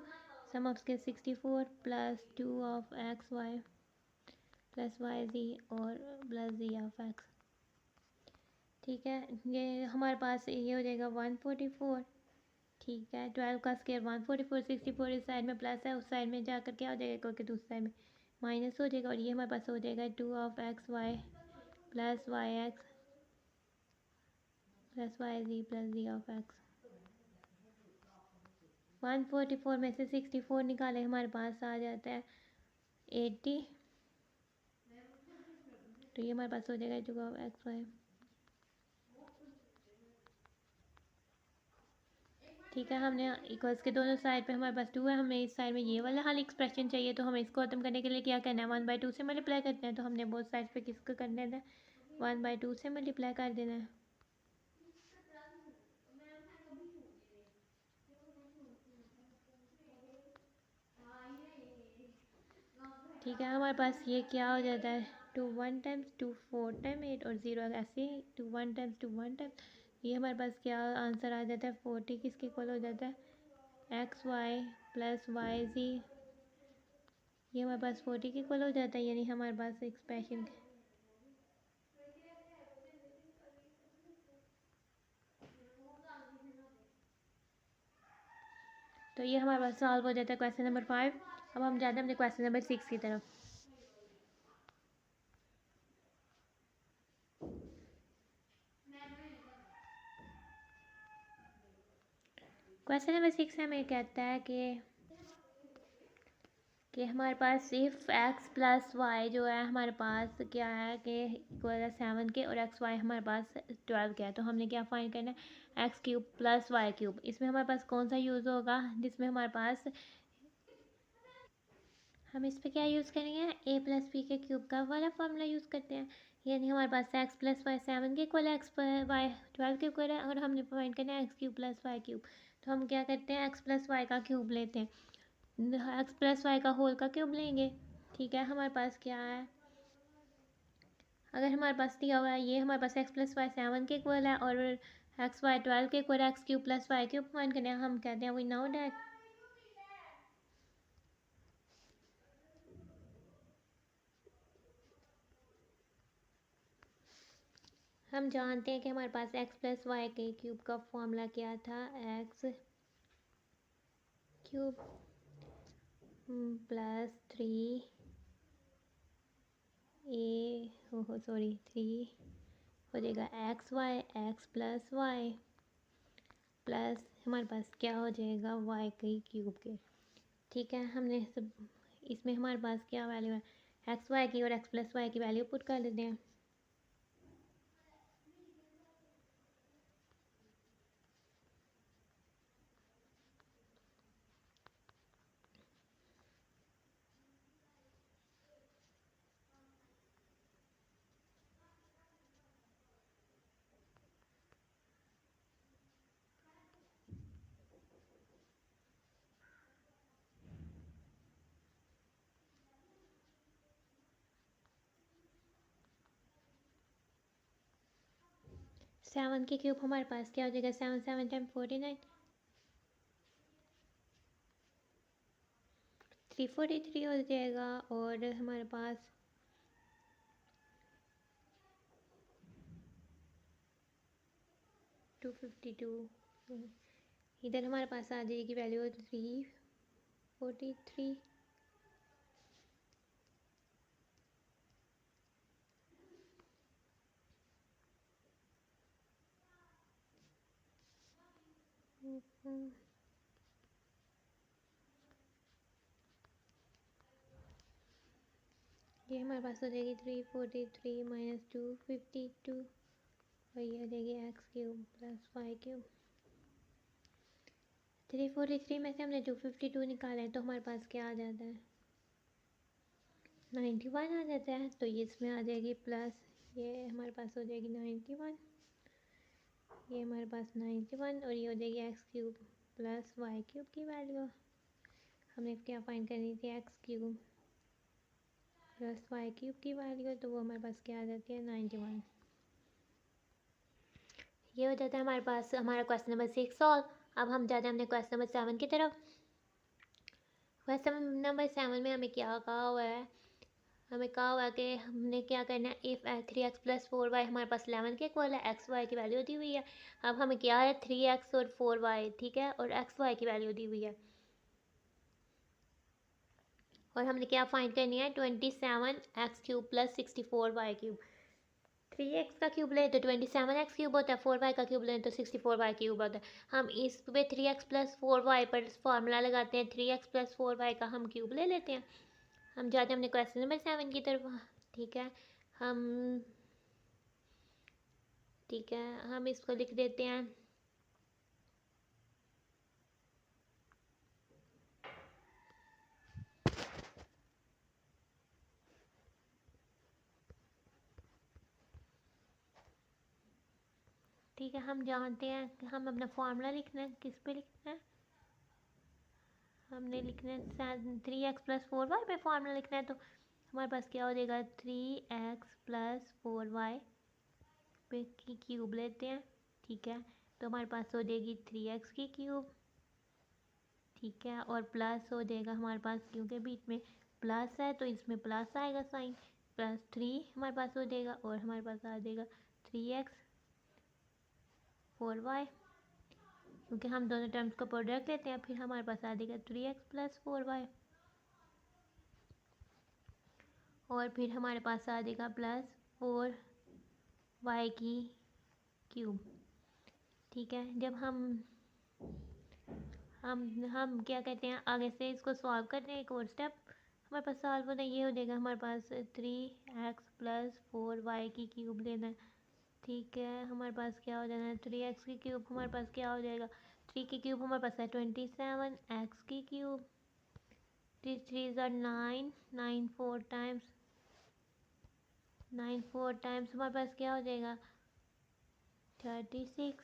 sum of square 64 plus 2 of x Y plus Y Z और प्लस जी ऑफ एक्स। ठीक है, ये हमारे पास ये हो जाएगा 144। ठीक है, 12 का स्क्वायर 144, 64 इस साइड में प्लस है, उस साइड में जाकर क्या हो जाएगा, क्योंकि दूसरी साइड में माइनस हो जाएगा, और ये हमारे पास हो जाएगा 2 of x Y plus y x plus Y ji plus z of x. 144 में से 64 निकाले हमारे पास आ जाता है 80। तो ये हमारे पास हो जाएगा टू ऑफ एक्स वाई। ठीक है, हमने इक्वल्स के दोनों साइड पे हमारे पास 2 है, हमें इस साइड में ये वाला हाल एक्सप्रेशन चाहिए, तो हमें इसको खत्म करने के लिए क्या करना है, 1/2 से मल्टीप्लाई करते हैं। तो हमने बोथ साइड पे किसको कर देना है, 1/2 से मल्टीप्लाई कर देना है। ठीक है, हमारे पास ये क्या हो जाता है, 2 1 टाइम्स 2 4 टाइम 8 और 0 ऐसे 2 1 टाइम्स 2 1 टाइम्स। ये हमारे पास क्या आंसर आ जाता है, 40 किसके इक्वल हो जाता है, एक्स वाई प्लस वाई जी। ये हमारे पास 40 के इक्वल हो जाता है, यानी हमारे पास एक्सप्रेशन। तो ये हमारे पास सॉल्व हो जाता है क्वेश्चन नंबर 5। अब हम जाते हैं अपने क्वेश्चन नंबर 6 की तरफ। क्वेश्चन नंबर 6 हमें कहता है कि हमारे पास इफ़ एक्स प्लस वाई जो है हमारे पास क्या है कि इक्वल है 7 के, और एक्स वाई हमारे पास 12 के है। तो हमने क्या फाइंड करना है, x cube plus Y cube. इसमें हमारे पास कौन सा यूज़ होगा, जिसमें हमारे पास हम इस पर क्या यूज़ करेंगे, ए प्लस बी के क्यूब का वाला फॉर्मूला यूज़ करते हैं। यानी हमारे पास एक्स प्लस वाई 7 के इक्वल है, एक्स वाई 12 के इक्वल है, और हमने फाइंड करना है x cube plus Y cube. तो हम क्या करते हैं, एक्स प्लस वाई का क्यूब लेते हैं, एक्स प्लस वाई का होल का क्यूब लेंगे। ठीक है, हमारे पास क्या है, अगर हमारे पास दिया हुआ है ये हमारे पास एक्स प्लस वाई 7 के इक्वल है और एक्स वाई 12 के इक्वल है, x cube plus Y cube find करना है। हम कहते हैं वी नो दैट हम जानते हैं कि हमारे पास एक्स प्लस वाई के क्यूब का फॉर्मूला क्या था, एक्स क्यूब प्लस 3 ए सॉरी 3 हो जाएगा एक्स प्लस वाई प्लस हमारे पास क्या हो जाएगा, वाई के क्यूब के। ठीक है, हमने सब इसमें हमारे पास क्या वैल्यू है, एक्स वाई की और एक्स प्लस वाई की वैल्यू पुट कर देते हैं। सेवन के क्यूब हमारे पास क्या हो जाएगा, 7 7 टाइम 49 343 हो जाएगा, और हमारे पास 252 इधर हमारे पास आ जाएगी वैल्यू 343। ये हमारे पास हो जाएगी 343 माइनस 252, और ये हो जाएगी x cube plus Y cube. 343 में से हमने 252 निकाला है, तो हमारे पास क्या आ जाता है, 91 आ जाता है। तो ये इसमें आ जाएगी प्लस, ये हमारे पास हो जाएगी 91, ये हमारे पास 91, और ये हो जाएगी x cube plus Y cube की वैल्यू। हमने क्या फाइंड करनी थी, x cube plus Y cube की वैल्यू, तो वो हमारे पास क्या आ जाती है, 91। ये हो जाता है हमारे पास हमारा क्वेश्चन नंबर 6 सॉल्व। अब हम जाते हैं अपने क्वेश्चन नंबर 7 की तरफ। क्वेश्चन नंबर 7 में हमें क्या कहा हुआ है, हमें कहा हुआ है कि हमने क्या करना है, इफ़ 3x प्लस 4y हमारे पास 11 के इक्वल है, एक्स वाई की वैल्यू दी हुई है। अब हमें क्या है, 3x और 4y, ठीक है, और एक्स वाई की वैल्यू दी हुई है, और हमने क्या फाइंड करनी है, 27 x cube plus 64 y cube. 3x का क्यूब लें तो 27x क्यूब होता है, 4y का क्यूब लें तो 64y क्यूब होता है। हम इस पे 3x प्लस 4y पर फॉर्मूला लगाते हैं, 3x प्लस 4y का हम क्यूब ले लेते हैं। हम जाते हैं अपने क्वेश्चन नंबर 7 की तरफ। ठीक है, हम इसको लिख देते हैं। ठीक है, हम जानते हैं कि हम अपना फार्मूला लिखना है, किस पे लिखना है, हमने लिखना है 3x प्लस 4y पे फार्मूला लिखना है। तो हमारे पास क्या हो जाएगा, 3x प्लस 4y पे की क्यूब लेते हैं। ठीक है, तो हमारे पास हो जाएगी 3x की क्यूब। ठीक है, और प्लस हो जाएगा हमारे पास, क्योंकि बीच में प्लस है तो इसमें प्लस आएगा साइन, प्लस 3 हमारे पास हो जाएगा, और हमारे पास आ जाएगा 3x 4y, क्योंकि हम दोनों टर्म्स को प्रोडक्ट लेते हैं। फिर हमारे पास आ जाएगा 3x प्लस 4y, और फिर हमारे पास आ जाएगा प्लस 4y की क्यूब। ठीक है, जब हम क्या कहते हैं, आगे से इसको सॉल्व करते हैं, एक और स्टेप हमारे पास सॉल्व होना ये हो जाएगा। हमारे पास 3x प्लस 4y की क्यूब लेना है। ठीक है, हमारे पास क्या हो जाना है, 3x की क्यूब हमारे पास क्या हो जाएगा, 3 की क्यूब हमारे पास है 27x की क्यूब, 3 3 are 9, 9 4 टाइम्स, 9 4 टाइम्स हमारे पास क्या हो जाएगा, 36,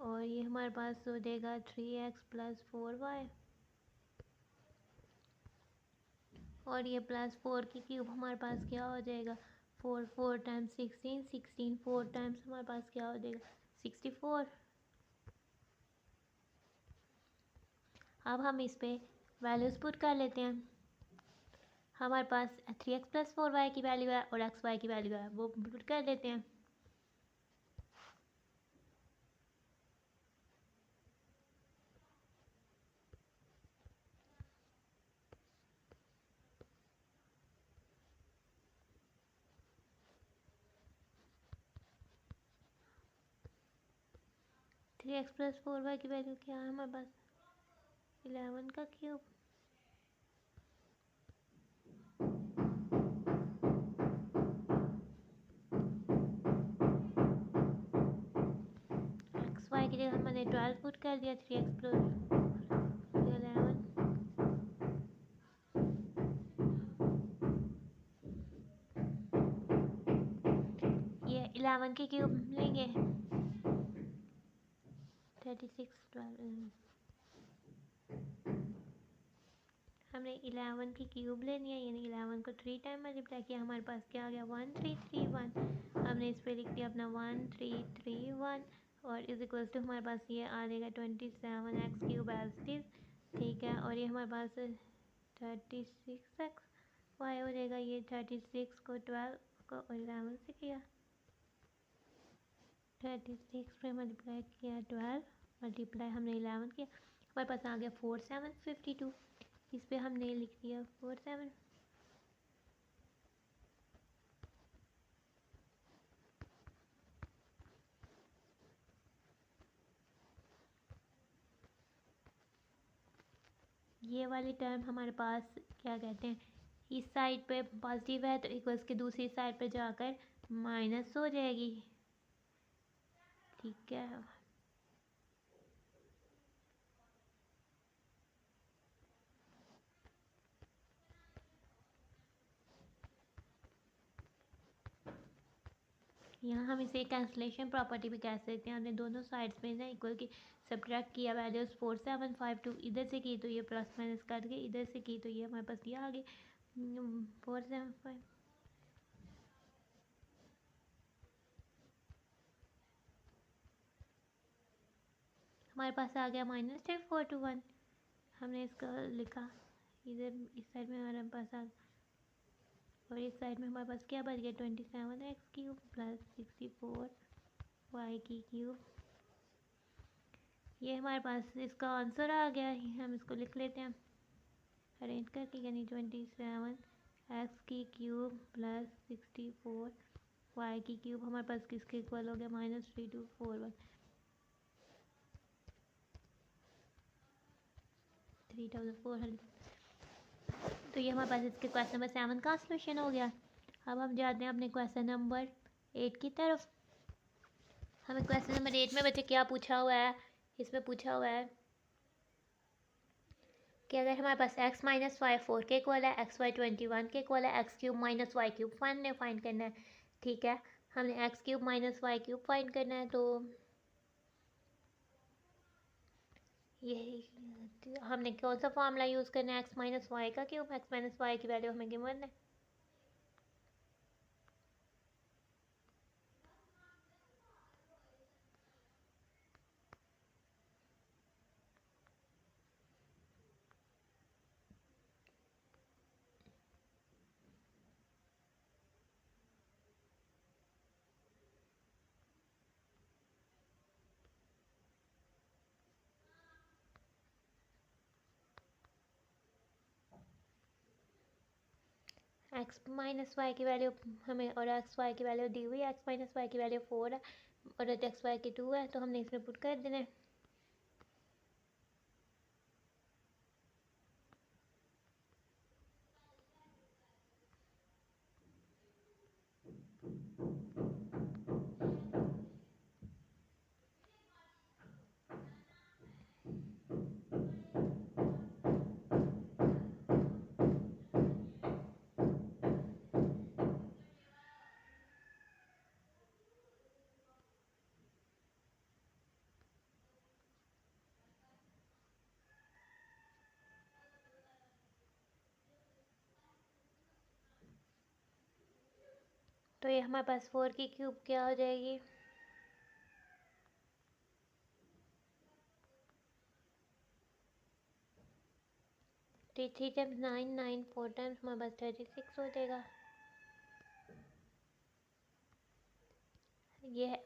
और ये हमारे पास हो जाएगा 3x प्लस 4y, और ये प्लस 4 की क्यूब हमारे पास क्या हो जाएगा, 4 4 टाइम्स 16, 16 4 टाइम्स हमारे पास क्या हो जाएगा, 64। अब हम इस पे वैल्यूज़ पुट कर लेते हैं। हमारे पास 3x प्लस 4y की वैल्यू है और xy की वैल्यू है, वो पुट कर देते हैं। थ्री एक्स प्लस 4y की वैल्यू क्या है हमारे पास, 11 का क्यूब, xy की जगह हमने 12 पुट कर दिया, 3x प्लस 11, ये 11 की क्यूब लेंगे, 36 12, हमने 11 की क्यूब लेनी है, यानी 11 को 3 टाइम मल्टीप्लाई किया, हमारे पास क्या आ गया 1331। हमने इस पर लिख दिया अपना 1331, और इज इक्वल टू हमारे पास ये आ जाएगा 27x cube as it is. ठीक है, और ये हमारे पास 36x वाई हो जाएगा, ये 36 को 12 को 11 से किया, 36 पे मल्टीप्लाई किया 12, मल्टीप्लाई हमने 11 किया, हमारे पास आ गया 4752। इस पे हमने लिख दिया 47। ये वाली टर्म हमारे पास क्या कहते हैं, इस साइड पे पॉजिटिव है तो इक्वल्स के दूसरी साइड पे जाकर माइनस हो जाएगी। ठीक है, यहाँ हम इसे कैंसलेशन प्रॉपर्टी भी कह सकते हैं। हमने दोनों साइड्स में ना इक्वल की सब्ट्रैक्ट किया, वैल्यूज 4752 इधर से की तो ये प्लस माइनस करके इधर से की तो ये हमारे पास ये आ गई 475। हमारे पास आ गया -421। हमने इसका लिखा इधर, इस साइड में हमारे पास आ, और इस साइड में हमारे पास क्या बच गया 27x क्यूब प्लस 64y की क्यूब। ये हमारे पास इसका आंसर आ गया है, हम इसको लिख लेते हैं अरेंज करके, यानी 27 एक्स की क्यूब प्लस 64 वाई की क्यूब हमारे पास किसके इक्वल हो गया -3241 3400। तो ये हमारे पास इसके क्वेश्चन नंबर 7 का सोल्यूशन हो गया। अब हम जाते हैं अपने क्वेश्चन नंबर 8 की तरफ। हमें क्वेश्चन नंबर 8 में बच्चे क्या पूछा हुआ है, इसमें पूछा हुआ है कि अगर हमारे पास x माइनस वाई 4 के इक्वल है, एक्स वाई 21 के इक्वल है, x cube minus Y cube find करना है। ठीक है, हमने x cube minus Y cube find करना है। तो यही हमने कौन सा फॉर्मूला यूज़ करना है, एक्स माइनस वाई का क्यूब। एक्स माइनस वाई की वैल्यू हमें गिवन है। एक्स माइनस वाई की वैल्यू हमें और एक्स वाई की वैल्यू दी हुई है। एक्स माइनस वाई की वैल्यू 4 है और एक्स वाई की 2 है, तो हमने इसमें पुट कर देना है। तो ये हमारे पास 4 की क्यूब क्या हो जाएगी, 3 टाइम्स 9, 9 4 टाइम्स हमारे पास 36 हो जाएगा। ये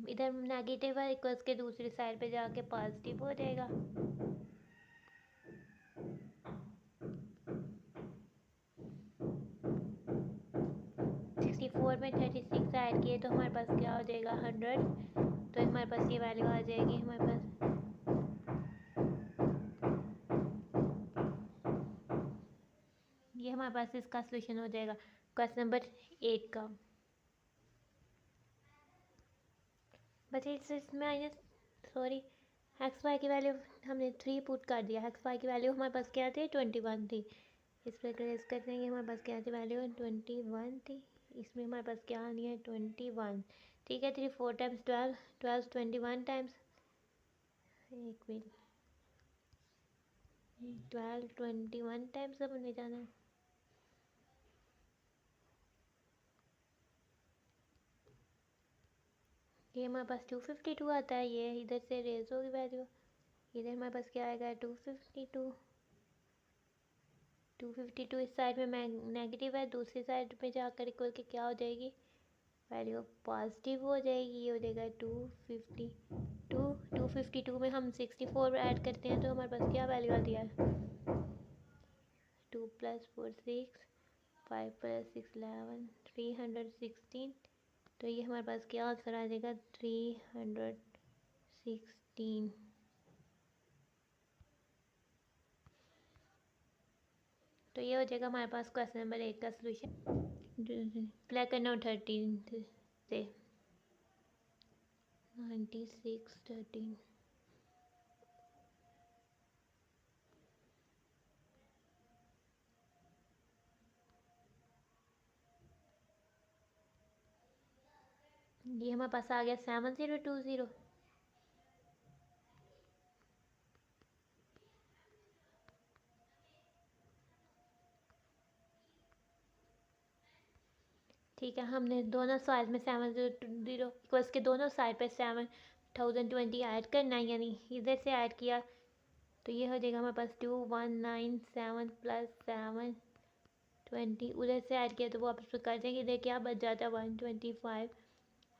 इधर नेगेटिव है, इक्वल्स के दूसरी साइड पे जाके पॉजिटिव हो जाएगा। 64 में 36 ऐड किए तो हमारे पास क्या हो जाएगा 100। तो हमारे पास ये वैल्यू आ जाएगी हमारे पास। ये हमारे पास इसका सोल्यूशन हो जाएगा क्वेश्चन नंबर 8 का। बच्चे इसमें माइनस सॉरी एक्स वाई की वैल्यू हमने 3 पुट कर दिया। एक्स वाई की वैल्यू हमारे पास क्या थी 21 थी। इस पर क्रेस करते हैं, हमारे पास क्या थी वैल्यू 21 थी। इसमें हमारे पास क्या आनी है 21। ठीक है, 3 4 टाइम्स 12 12 21 टाइम्स 12 21 टाइम्स अब हमें जाना है। ये हमारे पास 252 आता है। ये इधर से रेज होगी वैल्यू, इधर हमारे पास क्या आएगा 252। 252 इस साइड में नेगेटिव है, दूसरी साइड पे जाकर इक्वल के क्या हो जाएगी वैल्यू पॉजिटिव हो जाएगी। ये हो जाएगा 252। 252 में हम 64 ऐड करते हैं तो हमारे पास क्या वैल्यू आती है 2 + 4 6 5 + 6 11 316। तो ये हमारे पास क्या आंसर आ जाएगा 316। तो ये हो जाएगा हमारे पास क्वेश्चन नंबर 8 का सोल्यूशन। ब्लैक एंड नोट 13 से 96 13। ये हमारे पास आ गया 7020। ठीक है, हमने दोनों साइड में 700 इक्वल्स के दोनों साइड पे 7020 ऐड करना है, यानी इधर से ऐड किया तो ये हो जाएगा हमारे पास 2197 + 720। उधर से ऐड किया तो वो आपस में कर देंगे। इधर क्या बच जाता है 125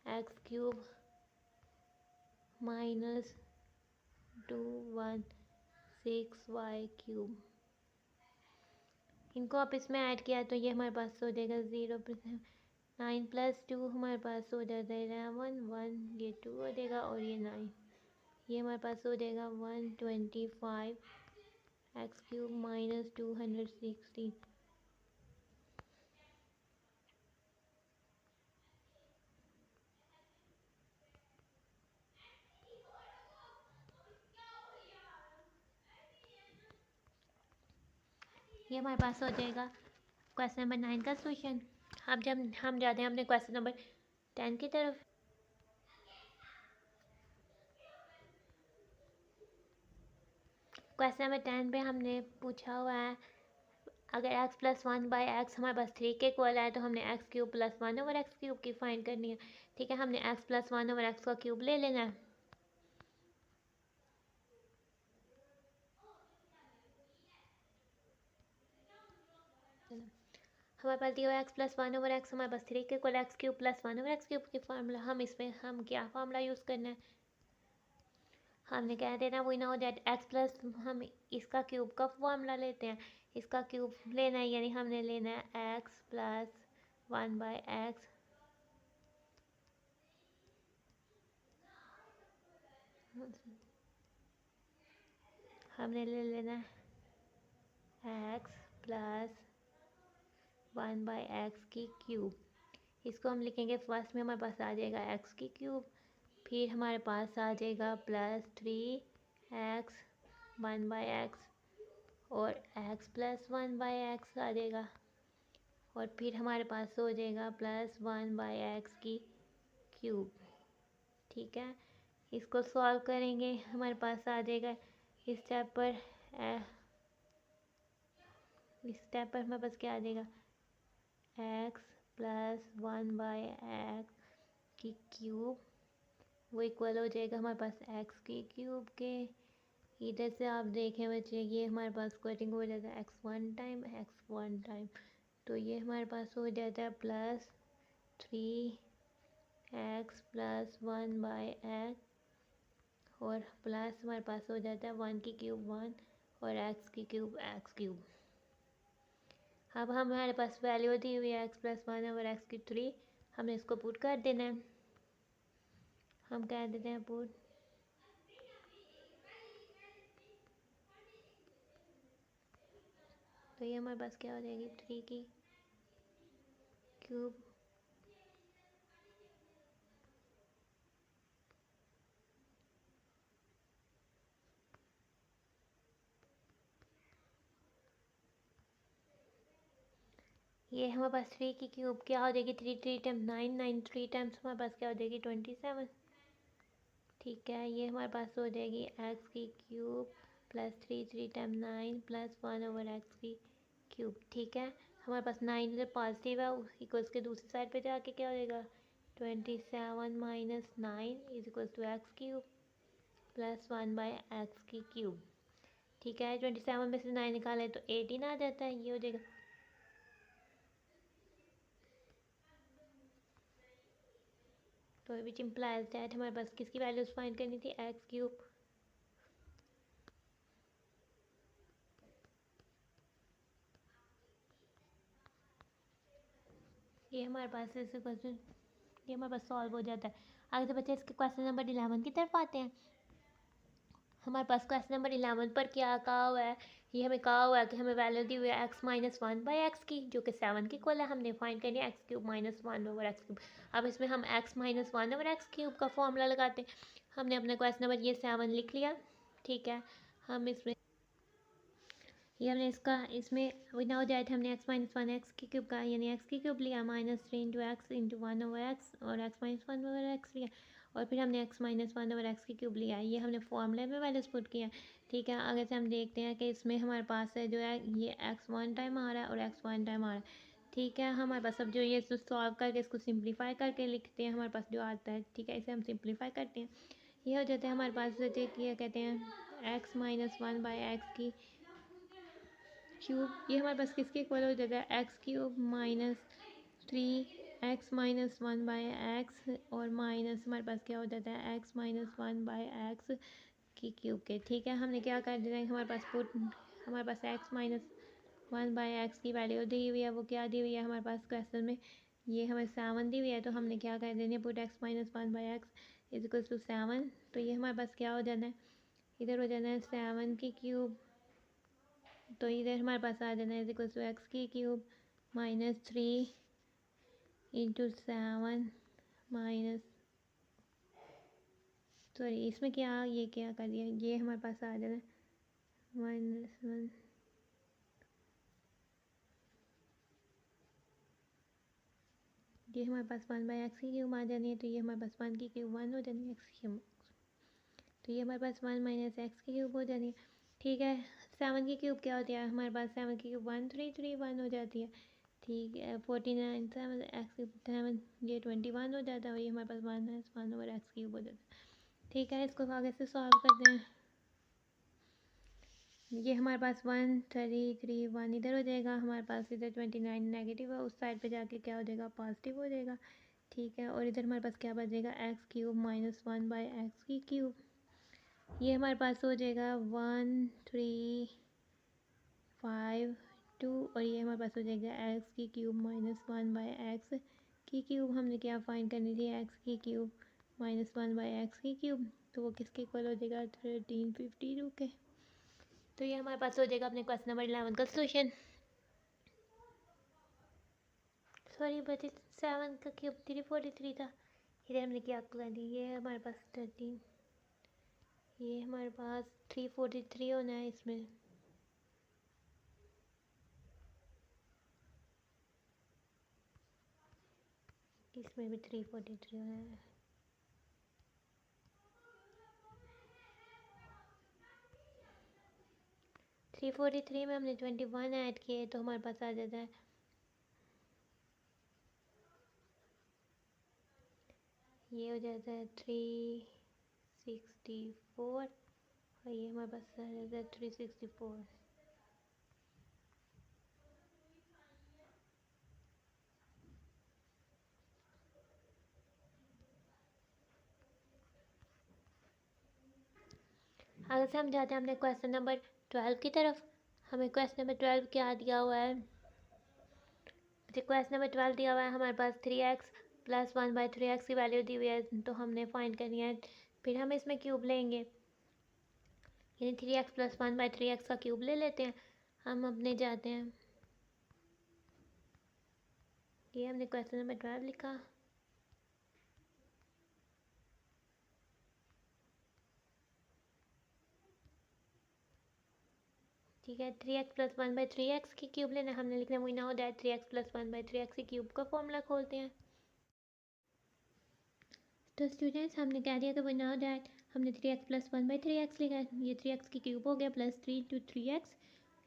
एक्स क्यूब -216 वाई क्यूब। इनको आप इसमें ऐड किया तो ये हमारे पास हो जाएगा 0%। 9+2 हमारे पास हो जाता है 11, 1 ये 2 हो जाएगा और ये 9, ये हमारे पास हो जाएगा 125 x³ माइनस 216। ये हमारे पास हो जाएगा क्वेश्चन नंबर 9 का सोल्यूशन। अब जब हम जाते हैं अपने क्वेश्चन नंबर 10 की तरफ। क्वेश्चन नंबर 10 पे हमने पूछा हुआ है अगर x+1/x हमारे पास 3 के इक्वल है तो हमने x³ + 1/x³ की फाइंड करनी है। ठीक है, हमने x+1/x का क्यूब ले लेना है। हमारे पास दिया हुआ x+1/x हमारे पास 3 के इक्वल x³ + 1/x³ की फार्मूला। हम इसमें हम क्या फार्मूला यूज़ करना है, हमने कह देना वी नो दैट हम इसका क्यूब का फार्मूला लेते हैं। इसका क्यूब लेना है यानी हमने लेना है x+1/x हमने ले लेना है x+1/x की क्यूब। इसको हम लिखेंगे, फर्स्ट में हमारे पास आ जाएगा x की क्यूब, फिर हमारे पास आ जाएगा +3x 1/x और x+1/x आ जाएगा और फिर हमारे पास हो जाएगा +1/x की क्यूब। ठीक है, इसको सॉल्व करेंगे हमारे पास आ जाएगा इस स्टेप पर हमारे पास क्या आ जाएगा x+1/x की क्यूब वो इक्वल हो जाएगा हमारे पास x की क्यूब के। इधर से आप देखें बच्चे ये हमारे पास कटिंग हो जाता है x1 टाइम, तो ये हमारे पास हो जाता है +3x+1/x और प्लस हमारे पास हो जाता है 1 की क्यूब 1 और x की क्यूब x³। अब हमारे पास वैल्यू दी हुई है x+1 और x³ हमने इसको पुट कर देना है। हम कह देते हैं पुट तो ये हमारे पास क्या हो जाएगी 3 की क्यूब ये हमारे पास 3 की क्यूब क्या हो जाएगी 3 टाइम 9 9 3 टाइम्स हमारे पास क्या हो जाएगी 27। ठीक है, ये हमारे पास हो जाएगी x की क्यूब +3 टाइम 9 +1/x की क्यूब। ठीक है, हमारे पास 9 इधर पॉजिटिव है, इक्वल्स के दूसरी साइड पे जाके क्या हो जाएगा 27 minus 9 is equals to x³ +1/x की क्यूब। ठीक है, 27 में से 9 निकालें तो 18 आ जाता है, ये हो जाएगा। तो विच इम्प्लाइज दैट हमारे पास किसकी वैल्यूज फाइंड करनी थी x³। ये हमारे पास ऐसे क्वेश्चन ये हमारे पास सॉल्व हो जाता है। आगे से बच्चे इसके क्वेश्चन नंबर 11 की तरफ आते हैं। हमारे पास क्वेश्चन नंबर 11 पर क्या कहा हुआ है, ये हमें कहा हुआ है कि हमें वैल्यू दी हुई है x-1/x की जो कि 7 की इक्वल है। हमने फाइंड करनी है x³ - 1/x³। अब इसमें हम x - 1/x³ का फॉर्मूला लगाते हैं। हमने अपना क्वेश्चन नंबर ये 7 लिख लिया। ठीक है, हम इसमें ये हमने इसमें विदाउट हो जाए थे हमने x - 1x की क्यूब का यानी x की क्यूब लिया -3 × x × 1/x और x - 1/x लिया और फिर हमने x - 1/x की क्यूब लिया। ये हमने फॉर्मूले में वैल्यूज पुट किया। ठीक है, आगे से हम देखते हैं कि इसमें हमारे पास है जो है ये x1 टाइम आ रहा है और x1 टाइम आ रहा है। ठीक है, हमारे पास अब जो ये सॉल्व करके इसको सिंप्लीफाई करके लिखते हैं हमारे पास जो आता है। ठीक है, इसे हम सिंप्लीफाई करते हैं, ये हो जाता है हमारे पास ये कहते हैं x - 1/x की क्यूब। ये हमारे पास किसके इक्वल हो जाता है x³ - 3x - 1/x और माइनस हमारे पास क्या हो जाता है x - 1/x की क्यूब के। ठीक है, हमने क्या कर देना है हमारे पास x 1/x की वैल्यू दी हुई है, वो क्या दी हुई है हमारे पास क्वेश्चन में, ये हमें 7 दी हुई है। तो हमने क्या कर देनी है, put x minus 1/x is equal to 7। तो ये हमारे पास क्या हो जाना है, इधर हो जाना है 7 की क्यूब, तो इधर हमारे पास आ जाना है इज इक्वल टू एक्स की cube minus 3 into 7 minus, sorry इसमें क्या, ये क्या कर दिया, ये हमारे पास आ जाना है -1, ये हमारे पास 1/x की क्यूब आ जानी है। तो ये हमारे पास 1 की क्यूब 1 हो जानी है, एक्स की क्यूब, तो ये हमारे पास 1 माइनस एक्स की क्यूब हो जानी है। ठीक है, 7 की क्यूब क्या होती है हमारे पास, 7 की क्यूब 1331 हो जाती है। ठीक है, 49 7 एक्स क्यूब 7, ये 21 हो जाता है, और ये हमारे पास 1/x क्यूब हो जाता है। ठीक है, इसको आगे से सॉल्व करते हैं। ये हमारे पास 1331 इधर हो जाएगा, हमारे पास इधर 29 नेगेटिव है, उस साइड पे जाके क्या हो जाएगा, पॉजिटिव हो जाएगा। ठीक है, और इधर हमारे पास क्या बचेगा, एक्स क्यूब माइनस 1/x की क्यूब, ये हमारे पास हो जाएगा 1352, और ये हमारे पास हो जाएगा एक्स की क्यूब माइनस 1/x की क्यूब। हमने क्या फाइंड करनी थी, एक्स की क्यूब माइनस 1/x की क्यूब, तो वो किसके इक्वल हो जाएगा, 1352 के। तो ये हमारे पास हो जाएगा अपने क्वेश्चन नंबर 11 का सोल्यूशन। सॉरी बचे 7 का क्यूब 343 था, इधर हमने क्या कर दी, ये हमारे पास 13, ये हमारे पास 343 होना है, इसमें भी 343 होना है। थ्री 43 में हमने 21 ऐड किए, तो हमारे पास आ जाता है, ये हो जाता है 364, और ये हमारे पास आ जाता है 364। आगे से हम जाते हैं अपने क्वेश्चन नंबर 12 की तरफ। हमें क्वेश्चन नंबर 12 क्या दिया हुआ है, क्वेश्चन नंबर 12 दिया हुआ है हमारे पास 3x प्लस 1/3x की वैल्यू दी हुई है, तो हमने फाइंड करनी है। फिर हम इसमें क्यूब लेंगे, यानी 3x प्लस 1/3x का क्यूब ले लेते हैं। हम अपने जाते हैं, ये हमने क्वेश्चन नंबर 12 लिखा। ठीक है, 3x प्लस 1/3x की क्यूब लेना, हमने लिखना we now that 3x plus 1/3x की क्यूब का फॉर्मूला खोलते हैं। तो स्टूडेंट्स हमने क्या दिया था, वी नाउ दैट हमने 3x प्लस 1/3x लिखा है, ये 3x की क्यूब हो गया plus 3 into 3x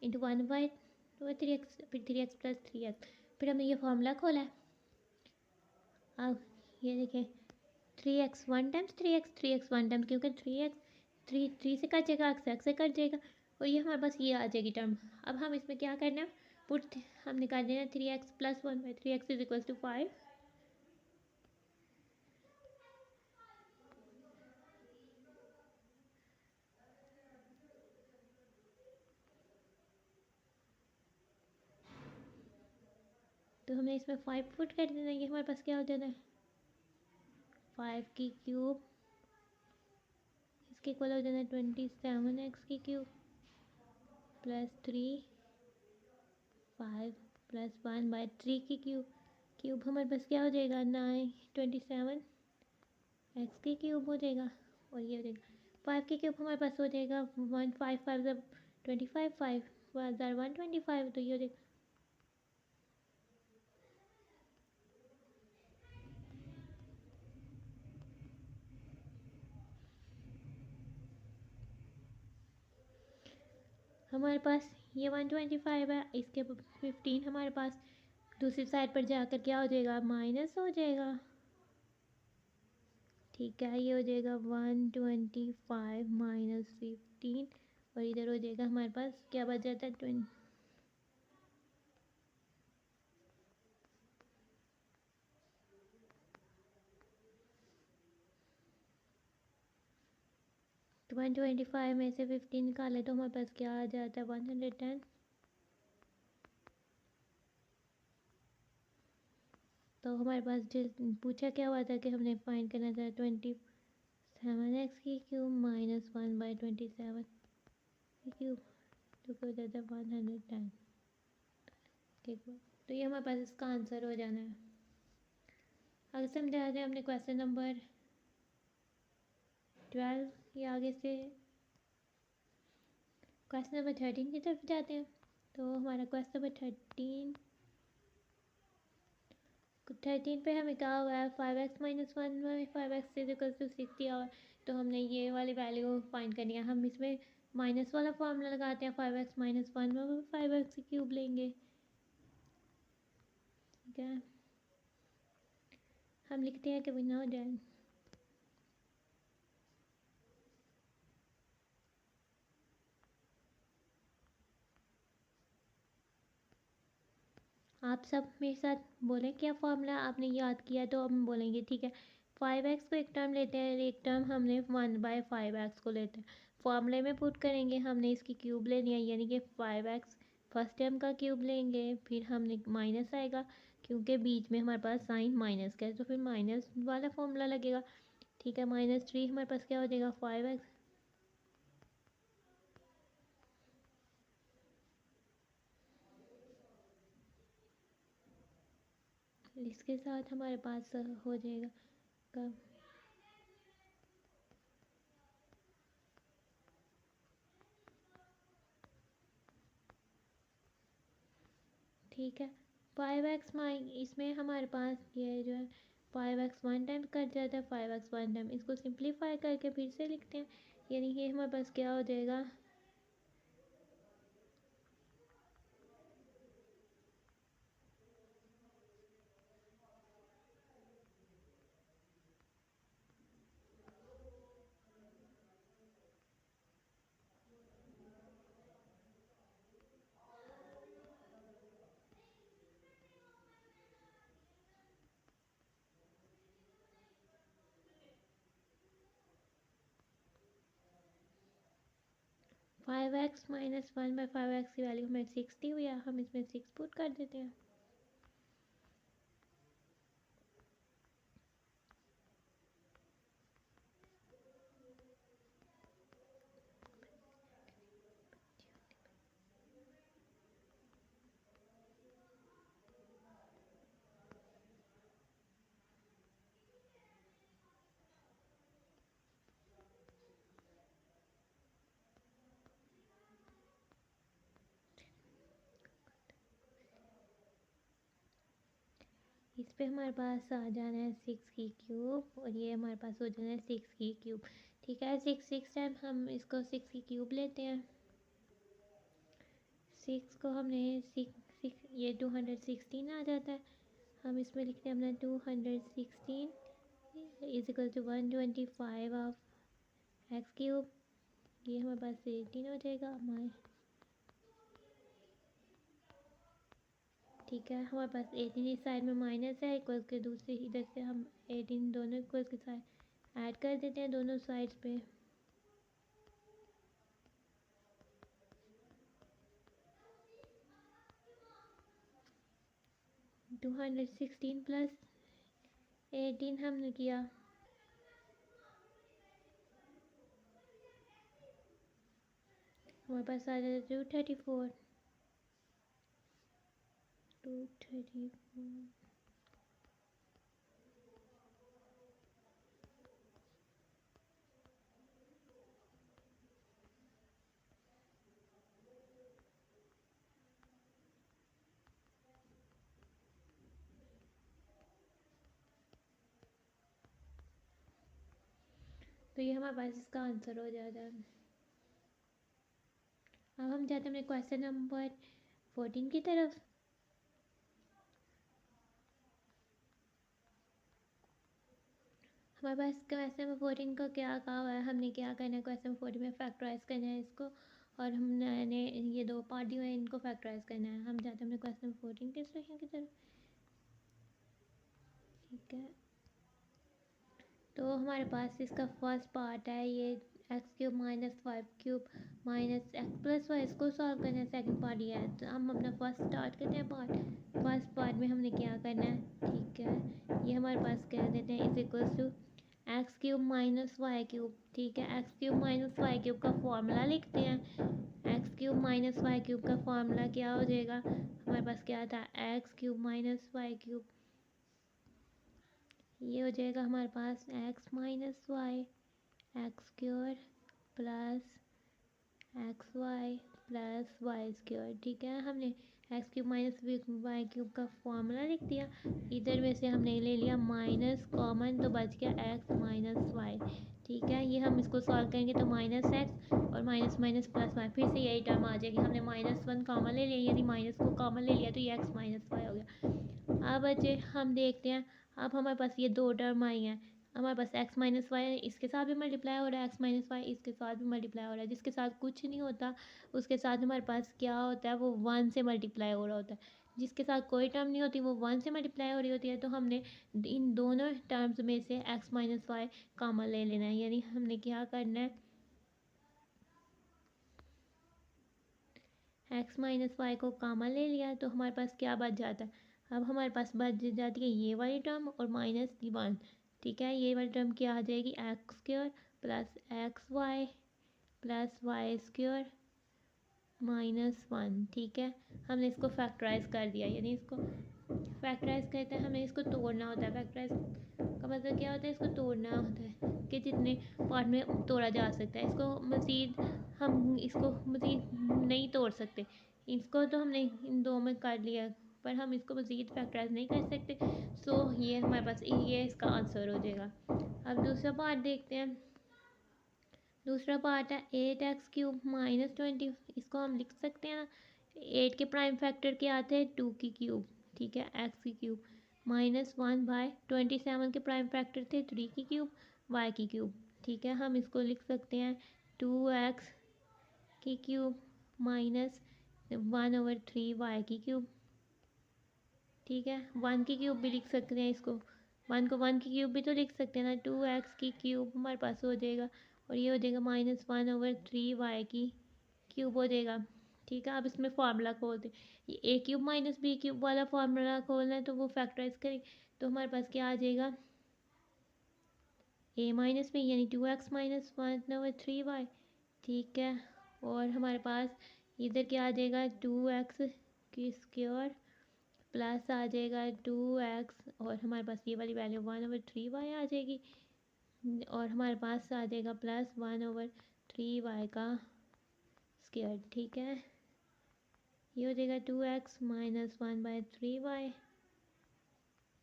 into 1/3x, फिर 3x प्लस 3x, फिर हमने ये फार्मूला खोला है। अब ये देखें, 3x 1 टाइम्स 3x 1 टाइम्स, क्योंकि 3 से कट जाएगा, x से कट जाएगा, और ये हमारे पास ये आ जाएगी टर्म। अब हम इसमें क्या करना है, पुट हम निकाल देना 3x plus 1/3x is equal to 5। तो हमने इसमें 5 पुट कर देना, ये हमारे पास क्या हो जाना है, 5 की क्यूब, इसके इक्वल हो जाना है 27x की क्यूब प्लस 3 5 प्लस 1/3 की क्यूब हमारे पास क्या हो जाएगा, 27 एक्स की क्यूब हो जाएगा, और ये हो जाएगा 5 की क्यूब हमारे पास हो जाएगा 1 5 5 जब 25 5 125, तो ये हो जाएगा हमारे पास ये 125 है, इसके 15 हमारे पास दूसरी साइड पर जाकर क्या हो जाएगा, माइनस हो जाएगा। ठीक है, ये हो जाएगा 125 माइनस 15, और इधर हो जाएगा हमारे पास क्या बच जाता है 125 में से 15 निकाले, तो हमारे पास क्या आ जाता है 110। तो हमारे पास जो पूछा क्या हुआ था कि हमने फाइंड करना था 27x³ माइनस 1/27 क्यूब जो कि हो जाता है 110। ठीक है, तो ये हमारे पास इसका आंसर हो जाना है। अगर समझाते हैं अपने क्वेश्चन नंबर 12 या आगे से क्वेश्चन नंबर 13 की तरफ जाते हैं। तो हमारा क्वेश्चन नंबर 13 पे हमें कहा हुआ है 5x minus 1/5x is equal to 60 और तो हमने ये वाली वैल्यू फाइंड करनी है। हम इसमें माइनस वाला फॉर्मूला लगाते हैं 5x माइनस 1/5x³ लेंगे। ठीक है, हम लिखते हैं कि भी ना हो जाए। आप सब मेरे साथ बोलें क्या फॉर्मूला आपने याद किया तो हम बोलेंगे। ठीक है, 5x को एक टर्म लेते हैं, एक टर्म हमने 1/5x को लेते हैं, फॉर्मूले में पुट करेंगे। हमने इसकी क्यूब लेनी है यानी कि 5x फर्स्ट टर्म का क्यूब लेंगे, फिर हमने माइनस आएगा क्योंकि बीच में हमारे पास साइन माइनस का है तो फिर माइनस वाला फॉर्मूला लगेगा। ठीक है, -3 हमारे पास क्या हो जाएगा 5x। इसके साथ हमारे पास हो जाएगा कब ठीक है 5x इसमें हमारे पास ये जो है 5x वन टाइम कट जाता है, 5x वन टाइम इसको सिंप्लीफाई करके फिर से लिखते हैं यानी कि हमारे पास क्या हो जाएगा 5x माइनस 1/5x की वैल्यू हमें 60 हुई है, हम इसमें 6 पुट कर देते हैं। इस पे हमारे पास आ जाना है 6 की क्यूब और ये हमारे पास हो जाना है 6 की क्यूब। ठीक है, 6 टाइम हम इसको 6 की क्यूब लेते हैं। 6 को हमने 6 ये 216 आ जाता है, हम इसमें लिखते हैं अपना 216 is equal to 125 of x³। ये हमारे पास 18 हो जाएगा हमारे। ठीक है, हमारे पास 18 इस साइड में माइनस है इक्वल के दूसरी इधर से हम 18 दोनों इक्वल के साथ ऐड कर देते हैं दोनों साइड्स पे। टू 216 प्लस 18 हमने किया, हमारे पास आ जाता है 234। तो ये हमारे पास इसका आंसर हो जाता है। अब हम जाते हैं अपने क्वेश्चन नंबर 14 की तरफ। हमारे पास क्वेश्चन नंबर 14 का क्या कहा हुआ है, हमने क्या करना है क्वेश्चन 14 में फैक्टराइज करना है इसको और हमने ये दो पार्ट दिए हैं इनको फैक्टराइज करना है। हम जाते हैं अपने क्वेश्चन 14 के सेक्शन की तरफ। ठीक है, तो हमारे पास इसका फर्स्ट पार्ट है ये x cube minus 5 cube minus x plus y, इसको सॉल्व करना है। सेकंड पार्ट ये है, तो हम अपना फर्स्ट स्टार्ट करते हैं पार्ट। फर्स्ट पार्ट में हमने क्या करना है, ठीक है, ये हमारे पास कह देते हैं is equals to X cube minus Y cube. ठीक है, x cube minus Y cube का फॉर्मूला लिखते हैं। X cube minus Y cube का फॉर्मूला क्या हो जाएगा, हमारे पास क्या था, X cube minus Y cube, ये हो जाएगा हमारे पास X minus Y x square plus x Y plus Y square. ठीक है, हमने x cube minus Y cube का फॉर्मूला लिख दिया। इधर में से हमने ले लिया माइनस कॉमन, तो बच गया एक्स माइनस वाई। ठीक है, ये हम इसको सॉल्व करेंगे तो माइनस एक्स और माइनस माइनस प्लस वाई, फिर से यही टर्म आ जाएगी। हमने -1 कॉमन ले लिया, यानी माइनस को कॉमन ले लिया, तो ये एक्स माइनस वाई हो गया। अब बच्चे हम देखते हैं, अब हमारे पास ये दो टर्म आई हैं। हमारे पास एक्स माइनस वाई इसके साथ भी मल्टीप्लाई हो रहा है, एक्स माइनस वाई इसके साथ भी मल्टीप्लाई हो रहा है। जिसके साथ कुछ नहीं होता उसके साथ हमारे पास क्या होता है, वो 1 से मल्टीप्लाई हो रहा होता है। जिसके साथ कोई टर्म नहीं होती वो 1 से मल्टीप्लाई हो रही होती है। तो हमने इन दोनों टर्म्स में से एक्स माइनस वाई कॉमन ले लेना है, यानी हमने क्या करना है, एक्स माइनस वाई को कॉमन ले लिया तो हमारे पास क्या बच जाता है, अब हमारे पास बच जाती है ये वाली टर्म और -1। ठीक है, ये वाली टर्म क्या आ जाएगी, x square plus x Y plus Y square -1। ठीक है, हमने इसको फैक्टराइज कर दिया, यानी इसको फैक्टराइज करते हैं, हमें इसको तोड़ना होता है। फैक्टराइज का मतलब क्या होता है, इसको तोड़ना होता है कि जितने पार्ट में तोड़ा जा सकता है। इसको मज़ीद हम इसको मज़ीद नहीं तोड़ सकते, इसको तो हमने इन दो में कर लिया, पर हम इसको मज़ीद फैक्टराइज नहीं कर सकते। सो ये हमारे पास ये इसका आंसर हो जाएगा। अब दूसरा पार्ट देखते हैं। दूसरा पार्ट है 8x³ -20, इसको हम लिख सकते हैं ना, 8 के प्राइम फैक्टर क्या आते हैं, 2 की क्यूब। ठीक है, x की क्यूब -1/27 के प्राइम फैक्टर थे 3 की क्यूब y की क्यूब। ठीक है, हम इसको लिख सकते हैं 2x की क्यूब -1/3 y की क्यूब। ठीक है, 1 की क्यूब भी लिख सकते हैं इसको, 1 को 1 की क्यूब भी तो लिख सकते हैं ना, 2x की क्यूब हमारे पास हो जाएगा और ये हो जाएगा -1/3 y की क्यूब हो जाएगा। ठीक है, अब इसमें फार्मूला खोलते, ये a cube minus B cube वाला फार्मूला खोलना है, तो वो फैक्टराइज करें तो हमारे पास क्या आ जाएगा, a माइनस बी यानी 2x -1/3y। ठीक है, और हमारे पास इधर क्या आ जाएगा, 2x की स्क्वायर प्लस आ जाएगा 2x और हमारे पास ये वाली वैल्यू 1/3y आ जाएगी, और हमारे पास आ जाएगा प्लस 1/3y का स्क्वायर। ठीक है, ये हो जाएगा 2x -1/3y,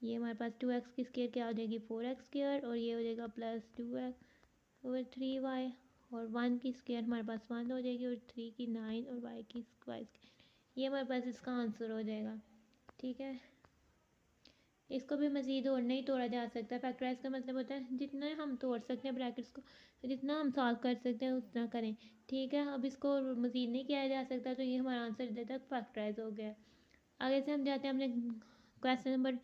ये हमारे पास 2x की स्क्वायर क्या हो जाएगी 4x स्क्वायर, और ये हो जाएगा प्लस 2x/3y, और 1 की स्क्वायर हमारे पास 1 हो जाएगी, और 3 की 9 और y की स्क्वायर, ये हमारे पास इसका आंसर हो जाएगा। ठीक है, इसको भी मज़ीद और नहीं तोड़ा जा सकता। फैक्टराइज का मतलब होता है जितना हम तोड़ सकते हैं ब्रैकेट्स को, जितना हम सॉल्व कर सकते हैं उतना करें। ठीक है, अब इसको मज़ीद नहीं किया जा सकता, तो ये हमारा आंसर इधर तक फैक्टराइज हो गया। आगे से हम जाते हैं हमने क्वेश्चन नंबर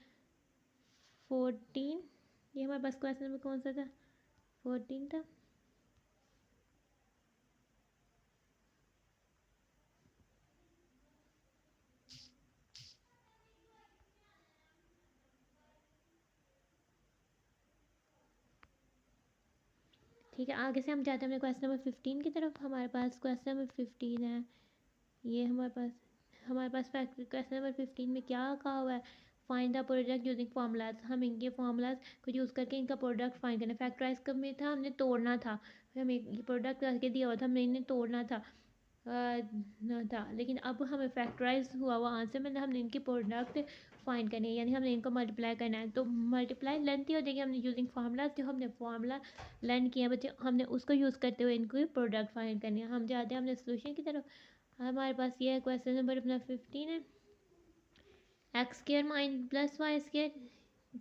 14, ये हमारे पास क्वेश्चन नंबर कौन सा था, 14 था। ठीक है, आगे से हम जाते हैं अपने क्वेश्चन नंबर 15 की तरफ। हमारे पास क्वेश्चन नंबर 15 है, ये हमारे पास क्वेश्चन नंबर 15 में क्या कहा हुआ है, find the product using formulas. हम इनके फार्मूलाज को यूज़ करके इनका प्रोडक्ट फाइंड करना। फैक्टराइज कब में था, हमने तोड़ना था, हमें ये प्रोडक्ट करके दिया हुआ था, हमने इन्हें तोड़ना था न था, लेकिन अब हमें फैक्टराइज हुआ हुआ आंसर में हमने इनकी प्रोडक्ट फाइंड करनी है, यानी हमने इनको मल्टीप्लाई करना है। तो मल्टीप्लाई लेंथ ही हो जाएगी, हमने यूजिंग फार्मूला, जो हमने फार्मूला लर्न किया बच्चे, हमने उसको यूज़ करते हुए इनको प्रोडक्ट फाइंड करनी है। हम जाते हैं हमने सोल्यूशन की तरफ। हमारे पास ये है क्वेश्चन नंबर अपना 15 है, x square minus plus Y square.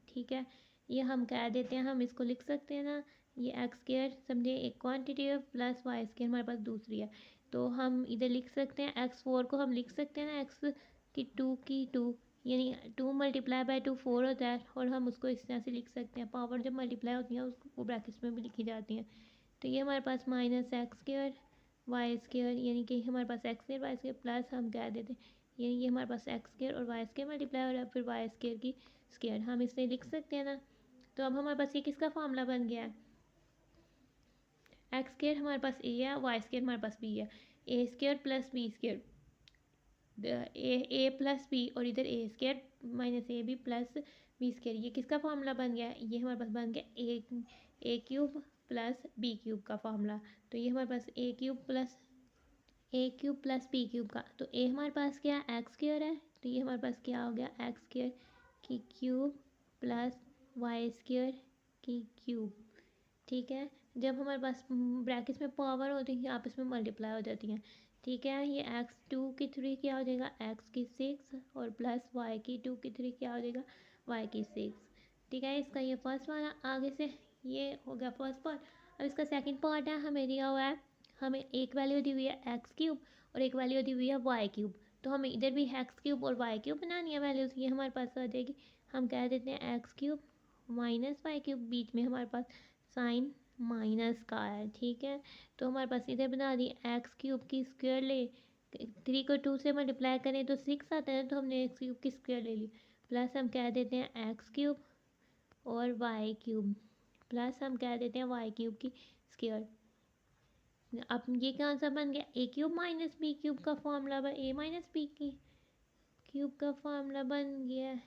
ठीक है, ये हम कह देते हैं, हम इसको लिख सकते हैं ना, ये एक्स स्क्वायर समझे एक क्वांटिटी है, प्लस वाई स्क्वायर हमारे पास दूसरी है, तो हम इधर लिख सकते हैं x4 को हम लिख सकते हैं ना, x की 2 की 2 यानी 2 मल्टीप्लाई बाय 2 4 होता है, और हम उसको इस तरह से लिख सकते हैं। पावर जब मल्टीप्लाई होती है उसको ब्रैकेट्स में भी लिखी जाती हैं। तो ये हमारे पास minus x square Y square, यानी कि हमारे पास x square Y square plus हम कह देते हैं, यानी ये हमारे पास एक्स स्क्वायर और वाई स्क्वायर मल्टीप्लाई हो रहा है, फिर वाई स्क्वायर की स्क्वायर हम इससे लिख सकते हैं ना। तो अब हमारे पास ये किसका फॉर्मूला बन गया है, एक्स स्क्वायर हमारे पास ए है, वाई स्क्वायर हमारे पास बी है, A square plus B square, A plus B, और इधर A square minus A B plus B square, ये किसका फॉर्मूला बन गया, ये हमारे पास बन गया a cube plus B cube का फॉर्मूला। तो ये हमारे पास a cube plus B cube का, तो ए हमारे पास क्या है, एक्स स्क्वायर है, तो ये हमारे पास क्या हो गया, एक्स स्क्वायर की क्यूब प्लस वाई स्क्वायर की क्यूब। ठीक है, जब हमारे पास ब्रैकेट्स में पावर होती है आपस में मल्टीप्लाई हो जाती हैं। ठीक है, ये एक्स 2 की 3 क्या हो जाएगा, एक्स की 6, और प्लस वाई की 2 की 3 क्या हो जाएगा, वाई की 6। ठीक है, इसका ये फर्स्ट वाला, आगे से ये हो गया फर्स्ट पार्ट। अब इसका सेकंड पार्ट है, हमें दिया हुआ है, हमें एक वैल्यू दी हुई है एक्स क्यूब और एक वैल्यू दी हुई है वाई क्यूब। तो हमें इधर भी एक्स क्यूब और वाई क्यूब बनानी है वैल्यूज़, ये हमारे पास आ जाएगी। हम कह देते हैं X cube minus Y cube, बीच में हमारे पास साइन माइनस का है। ठीक है, तो हमारे पास इधर बना दी एक्स क्यूब की स्क्वायर ले, 3 को 2 से मल्टीप्लाई करें तो 6 आता है, तो हमने एक्स क्यूब की स्क्वायर ले ली, प्लस हम कह देते हैं एक्स क्यूब और वाई क्यूब, प्लस हम कह देते हैं वाई क्यूब की स्क्वायर। अब ये कौन सा बन गया, a cube minus B cube का फॉर्मूला, ए माइनस बी की क्यूब का फॉर्मूला बन गया,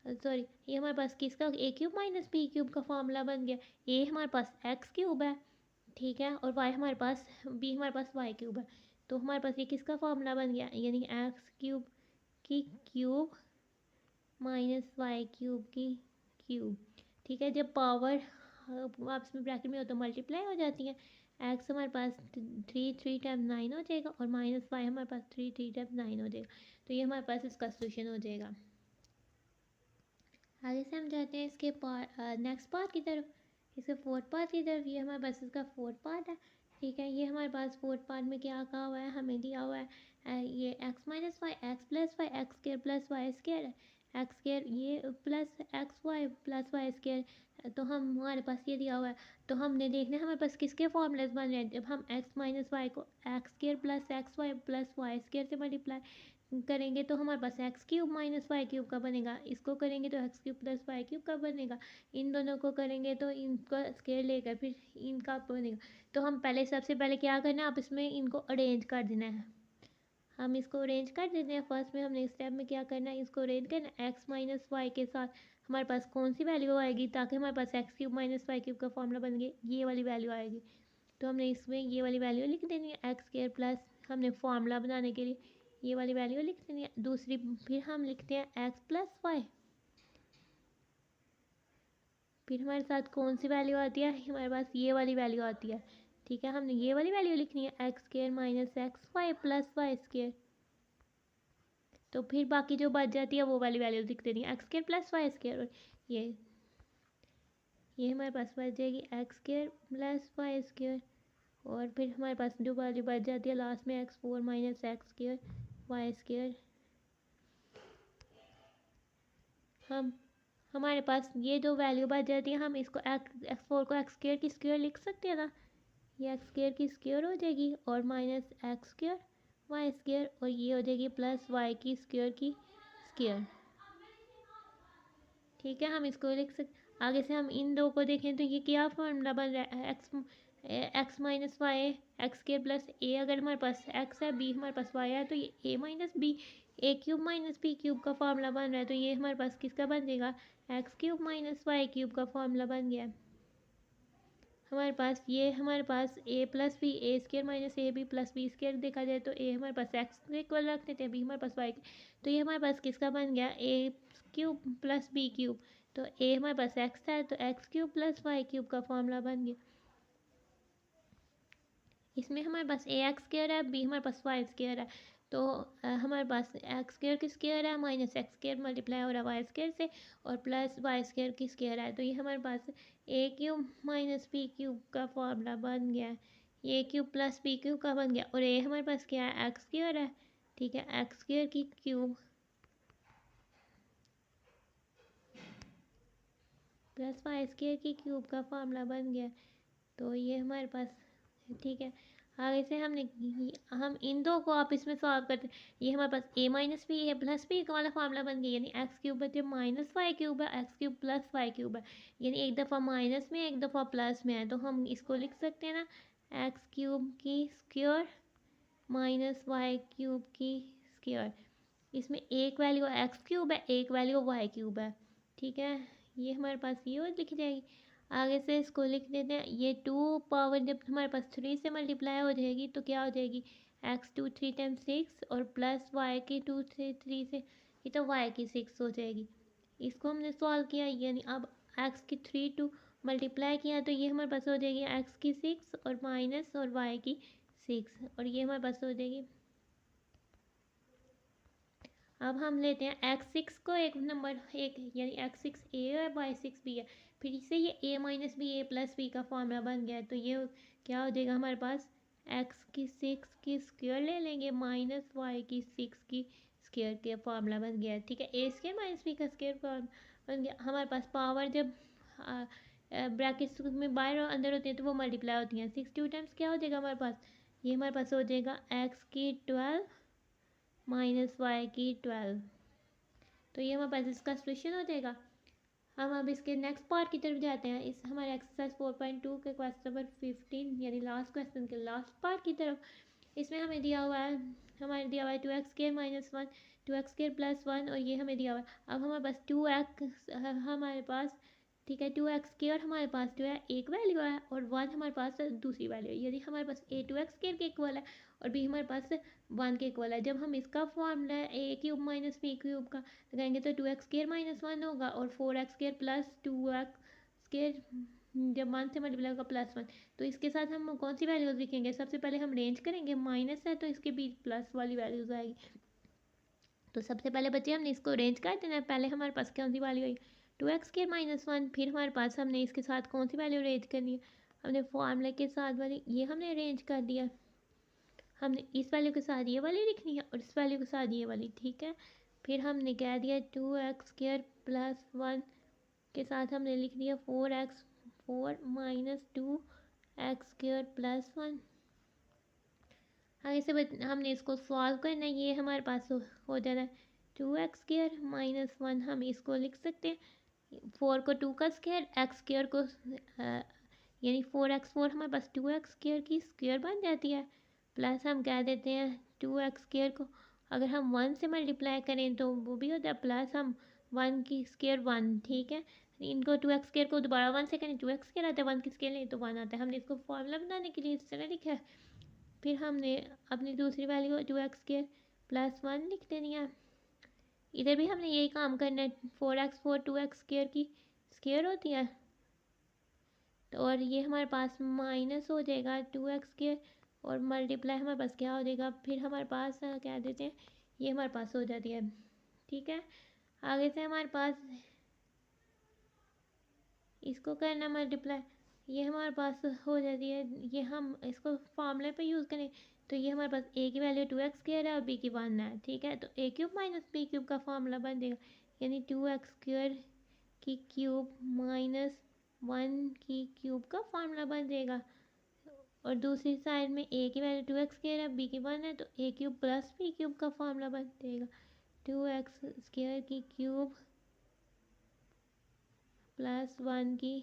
सॉरी ये हमारे पास किसका, ए क्यूब माइनस बी क्यूब का फॉर्मूला बन गया। ए हमारे पास एक्स क्यूब है, ठीक है, और वाई हमारे पास, बी हमारे पास वाई क्यूब है, तो हमारे पास ये किसका फॉर्मूला बन गया, यानी एक्स क्यूब की क्यूब माइनस वाई क्यूब की क्यूब। ठीक है, जब पावर आपस में ब्रैकेट में हो तो मल्टीप्लाई हो जाती है। एक्स हमारे पास 3 टाइम 9 हो जाएगा, और माइनस वाई हमारे पास 3 टाइम 9 हो जाएगा, तो ये हमारे पास इसका सोल्यूशन हो जाएगा। आगे से हम जाते हैं इसके नेक्स्ट पार्ट की तरफ, इसके फोर्थ पार्ट की तरफ। ये हमारे पास इसका फोर्थ पार्ट है। ठीक है, ये हमारे पास फोर्थ पार्ट में क्या कहा हुआ है, हमें दिया हुआ है ये x minus Y, x plus y, x square plus Y square है, एक्स स्क्वायर ये plus x Y plus Y square, तो हम हमारे पास ये दिया हुआ है। तो हमने देखना है हमारे पास किसके फॉर्मूलेस बन रहे हैं, जब हम एक्स माइनस वाई को X square plus x Y plus Y square से मल्टीप्लाई करेंगे तो हमारे पास X cube minus Y cube का बनेगा, इसको करेंगे तो x cube plus Y cube का बनेगा, इन दोनों को करेंगे तो इनका स्केयर लेकर फिर इनका बनेगा। तो हम पहले सबसे पहले क्या करना है, आप इसमें इनको अरेंज कर देना है। हम इसको अरेंज कर देते हैं, फर्स्ट में हमने स्टेप में क्या करना है, इसको अरेंज करना है। एक्स माइनस वाई के साथ हमारे पास कौन सी वैल्यू आएगी, ताकि हमारे पास X cube minus Y cube का फॉर्मूला बन गया, ये वाली वैल्यू आएगी। तो हमने इसमें ये वाली वैल्यू लिख देनी है, एक्स स्क्वायर प्लस हमने फार्मूला बनाने के लिए ये वाली वैल्यू लिख देनी है। दूसरी फिर हम लिखते हैं एक्स प्लस वाई, फिर हमारे साथ कौन सी वैल्यू आती है, हमारे पास ये वाली वैल्यू आती है। ठीक है, हमने ये वाली वैल्यू लिखनी है, x square minus x Y plus Y square. तो फिर बाकी जो बच जाती है वो वाली वैल्यू लिख देनी है, x square plus Y square, और ये हमारे पास बच जाएगी x square plus Y square, और फिर हमारे पास जो वैल्यू बच जाती है लास्ट में x four minus x square Y square. हम हमारे पास ये जो वैल्यू बच जाती है, हम इसको एक्स फोर को एक्स स्क्वायर की स्क्वायर लिख सकते हैं ना, ये एक्स स्क्वायर की स्क्वायर हो जाएगी, और minus x square Y square, और ये हो जाएगी प्लस वाई की स्क्वायर। ठीक है, हम इसको लिख सकते। आगे से हम इन दो को देखें तो ये क्या फॉर्मूला बन रहा है, X minus Y x square plus A, अगर हमारे पास एक्स है, बी हमारे पास वाई है, तो ये ए माइनस बी, ए क्यूब माइनस बी क्यूब का फॉर्मूला बन रहा है, तो ये हमारे पास किसका बन जाएगा, X cube minus Y cube का फॉर्मूला बन गया। हमारे पास ए plus B, A square minus A B plus B square देखा जाए तो ए हमारे पास एक्स के इक्वल रख देते हैं, बी हमारे पास वाई, तो ये हमारे पास किसका बन गया, a cube plus B cube. तो ए हमारे पास एक्स है, तो x cube plus Y cube का फॉर्मूला बन गया। इसमें हमारे पास ए एक्स स्क्वायर है, बी हमारे पास वाई स्क्वायर है, तो हमारे पास एक्स स्क्वायर की स्क्वायर है माइनस एक्स स्क्वायर मल्टीप्लाई हो रहा है वाई स्क्वायर से, और प्लस वाई स्क्वायर की स्क्वायर है, तो ये हमारे पास a cube minus B cube का फॉर्मूला बन गया है, a cube plus B cube का बन गया, और ए हमारे पास क्या है, एक्स स्क्वायर है। ठीक है, एक्स स्क्वायर की क्यूब प्लस वाई स्क्वायर की क्यूब का फार्मूला बन गया। तो ये हमारे पास ठीक है। आगे से हम इन दो को आप इसमें सॉल्व करते ये हमारे पास a माइनस बी है प्लस बी का वाला फार्मूला बन गया, यानी एक्स क्यूब बचे माइनस वाई क्यूब है, x cube plus Y cube है, यानी एक दफ़ा माइनस में एक दफ़ा प्लस में है, तो हम इसको लिख सकते हैं ना एक्स क्यूब की स्क्वायर माइनस वाई क्यूब की स्क्वायर। इसमें एक वैल्यू एक्स क्यूब है, एक वैल्यू वाई क्यूब है, ठीक है। ये हमारे पास ये और लिखी जाएगी। आगे से इसको लिख देते हैं, ये 2 पावर जब हमारे पास 3 से मल्टीप्लाई हो जाएगी तो क्या हो जाएगी एक्स 2 3 टाइम्स 6 और प्लस वाई की 2 से 3 से ये तो वाई की 6 हो जाएगी। इसको हमने सॉल्व किया, यानी अब एक्स की 3 टू मल्टीप्लाई किया तो ये हमारे पास हो जाएगी एक्स की 6 और माइनस और वाई की 6 और ये हमारे पास हो जाएगी। अब हम लेते हैं x6 को एक नंबर एक, यानी x6 a है y6 b है, फिर इससे ये a minus b a plus B का फॉर्मूला बन गया। तो ये क्या हो जाएगा हमारे पास x की 6 की स्क्वायर ले लेंगे माइनस y की 6 की स्क्वायर के फॉर्मूला बन गया, ठीक है। a स्क्वायर माइनस b का स्क्वायर बन गया। हमारे पास पावर जब ब्रैकेट्स में बाहर और अंदर होती है तो वो मल्टीप्लाई होती हैं। 6 2 टाइम्स क्या हो जाएगा हमारे पास, ये हमारे पास हो जाएगा x की 12 माइनस वाई की 12। तो ये हमारे पास इसका सोल्यूशन हो जाएगा। हम अब इसके नेक्स्ट पार्ट की तरफ जाते हैं, इस हमारे एक्सरसाइज 4.2 के क्वेश्चन नंबर 15 यानी लास्ट क्वेश्चन के लास्ट पार्ट की तरफ। इसमें हमें दिया हुआ है two x square minus one, two x square plus one और ये हमें दिया हुआ है। अब हमारे पास टू एक्स हमारे पास, ठीक है, टू एक्स स्क्वायर हमारे पास जो है एक वैल्यू है और वन हमारे पास दूसरी वैल्यू है, यदि हमारे पास ए टू एक्स स्क्वायर के इक्वल है और बी हमारे पास वन के इक्वल है। जब हम इसका फॉर्मूला है a cube minus B cube का लगाएंगे तो two x square minus one होगा और 4x square plus 2x square जब वन से मल्टीप्लाई होगा प्लस वन। तो इसके साथ हम कौन सी वैल्यूज लिखेंगे, सबसे पहले हम रेंज करेंगे, माइनस है तो इसके बीच प्लस वाली वैल्यूज आएगी। तो सबसे पहले बच्चे हमने इसको रेंज कर देना है। पहले हमारे पास कौन सी वैल्यू आई two x square minus one, फिर हमारे पास हमने इसके साथ कौन सी वैल्यू रेंज करनी है, हमने फॉर्मूले के साथ वाली ये हमने अरेंज कर दिया। हमने इस वैल्यू के साथ ये वाली लिखनी है और इस वैल्यू के साथ ये वाली, ठीक है। फिर हमने कह दिया two x square plus one के साथ हमने लिख दिया 4x 4 minus 2x square plus one. आगे से हमने इसको सॉल्व करना है, ये हमारे पास हो जाना है 2x स्क्वायर माइनस वन। हम इसको लिख सकते हैं 4 को 2 का स्क्वायर, x स्क्वायर को यानी 4x 4 हमारे पास 2x स्क्वायर की स्क्वायर बन जाती है, प्लस हम कह देते हैं 2x स्क्वायर को अगर हम 1 से मल्टीप्लाई करें तो वो भी होता है प्लस हम 1 की स्क्वायर 1, ठीक है। इनको 2x स्क्वायर को दोबारा 1 से करें 2x स्क्वायर आता है, 1 की स्क्वायर नहीं तो 1 आता है। हमने इसको फॉर्मूला बनाने के लिए इस तरह लिखा है। फिर हमने अपनी दूसरी value 2x square plus one लिख देनी है। इधर भी हमने यही काम करना है, 4x 4 2x स्क्वायर की स्क्वायर होती है तो और ये हमारे पास माइनस हो जाएगा 2x स्क्वायर और मल्टीप्लाई हमारे पास क्या हो जाएगा, फिर हमारे पास क्या देते हैं ये हमारे पास हो जाती है, ठीक है। आगे से हमारे पास इसको करना मल्टीप्लाई, ये हमारे पास हो जाती है। ये हम इसको फॉर्मूले पे यूज़ करें तो ये हमारे पास ए की वैल्यू 2x स्क्वायर है और बी की 1 है, ठीक है। तो ए क्यूब माइनस बी क्यूब का फॉर्मूला बन जाएगा, यानी 2x स्क्वायर की क्यूब माइनस 1 की क्यूब का फॉर्मूला बन जाएगा। और दूसरी साइड में ए की वैल्यू 2x स्क्वायर है, बी की 1 है, तो ए क्यूब प्लस बी क्यूब का फॉर्मूला बन जाएगा 2x स्क्वायर की क्यूब प्लस 1 की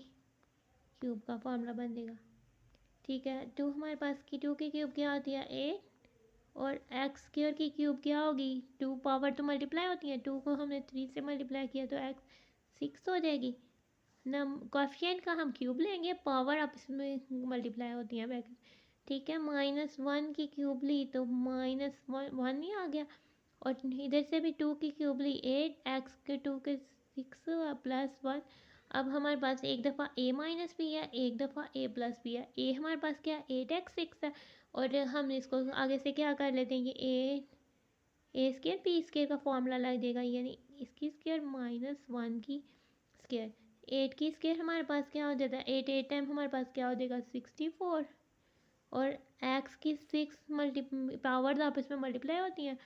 क्यूब का फॉर्मूला बन जाएगा, ठीक है। टू हमारे पास की 2 की क्यूब क्या होती है 8 और एक्स स्क्वायर की क्यूब क्या होगी 2 पावर तो मल्टीप्लाई होती है, 2 को हमने 3 से मल्टीप्लाई किया तो एक्स 6 हो जाएगी। नम कॉफिशिएंट का हम क्यूब लेंगे, पावर अब इसमें मल्टीप्लाई होती है वैसे, ठीक है। माइनस वन की क्यूब ली तो माइनस वन ही आ गया और इधर से भी 2 की क्यूब ली 8 एक्स के 2 के 6 प्लस वन। अब हमारे पास एक दफ़ा a माइनस बी है, एक दफ़ा a प्लस बी है। a हमारे पास क्या है 8x6 है और हम इसको आगे से क्या कर लेते हैं ये a स्क्वायर b स्क्वायर का फॉर्मूला लग जाएगा, यानी इसकी स्क्वायर माइनस वन की स्क्वायर। 8 की स्क्वायर हमारे पास क्या हो जाता है 8 8 टाइम हमारे पास क्या हो जाएगा 64 और x की 6 पावर्स आपस में मल्टीप्लाई होती हैं,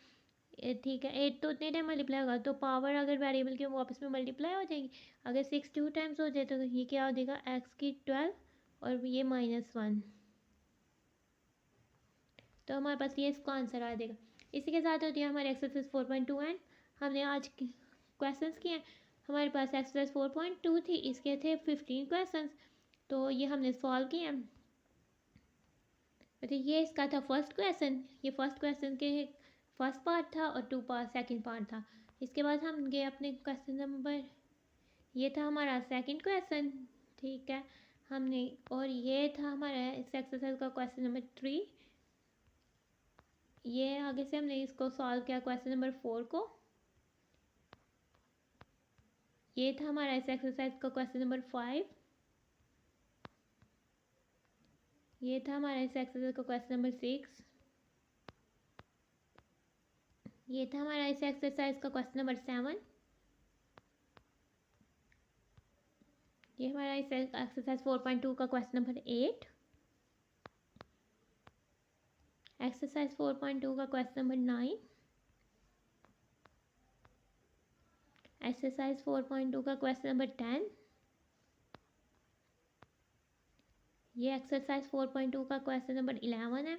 ठीक है, 8 तो उतने टाइम मल्टीप्लाई होगा, तो पावर अगर वेरिएबल की वो आपस में मल्टीप्लाई हो जाएगी। अगर 6 2 टाइम्स हो जाए तो ये क्या हो जाएगा, एक्स की 12 और ये -1, तो हमारे पास ये इसका आंसर आ जाएगा। इसी के साथ होती है हमारे एक्सरसाइज 4.2 एंड हमने आज क्वेश्चंस किए हैं। हमारे पास एक्सरसाइज 4.2 थी, इसके थे 15 क्वेश्चंस, तो ये हमने सॉल्व किए हैं। तो ये इसका था फर्स्ट क्वेश्चन, ये फर्स्ट क्वेश्चन के फर्स्ट पार्ट था और 2 पार्ट सेकंड पार्ट था। इसके बाद हम गए अपने क्वेश्चन नंबर, ये था हमारा सेकंड क्वेश्चन, ठीक है हमने, और ये था हमारा इस एक्सरसाइज का क्वेश्चन नंबर 3। ये आगे से हमने इसको सॉल्व किया क्वेश्चन नंबर 4 को। ये था हमारा इस एक्सरसाइज का क्वेश्चन नंबर 5। ये था हमारा इस एक्सरसाइज का क्वेश्चन नंबर 6। ये था हमारा इस एक्सरसाइज का क्वेश्चन नंबर 7। ये हमारा इस एक्सरसाइज 4.2 का क्वेश्चन नंबर 8। एक्सरसाइज 4.2 का क्वेश्चन नंबर 9। एक्सरसाइज 4.2 का क्वेश्चन नंबर 10। ये एक्सरसाइज 4.2 का क्वेश्चन नंबर 11 है।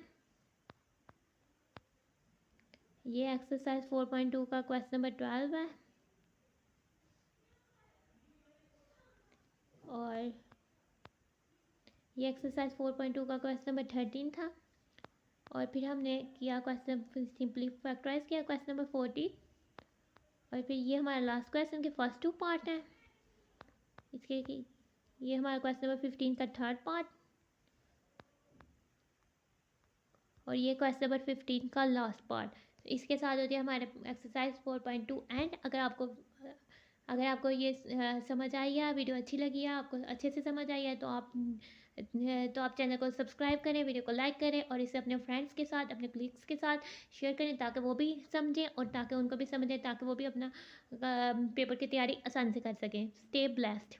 ये एक्सरसाइज 4.2 का क्वेश्चन नंबर 12 है। और ये एक्सरसाइज 4.2 का क्वेश्चन नंबर 13 था। और फिर हमने किया क्वेश्चन सिंपली फैक्टराइज किया क्वेश्चन नंबर 14। और फिर ये हमारा लास्ट क्वेश्चन के फर्स्ट 2 पार्ट हैं इसके की, ये हमारा क्वेश्चन नंबर 15 का थर्ड पार्ट और ये क्वेश्चन नंबर 15 का लास्ट पार्ट। तो इसके साथ होती है हमारे एक्सरसाइज 4.2 एंड। अगर आपको ये समझ आई है, वीडियो अच्छी लगी है, आपको अच्छे से समझ आई है, तो आप चैनल को सब्सक्राइब करें, वीडियो को लाइक करें और इसे अपने फ्रेंड्स के साथ, अपने कलीग्स के साथ शेयर करें ताकि वो भी समझें और ताकि उनको भी समझें, ताकि वो भी अपना पेपर की तैयारी आसान से कर सकें। Stay blessed.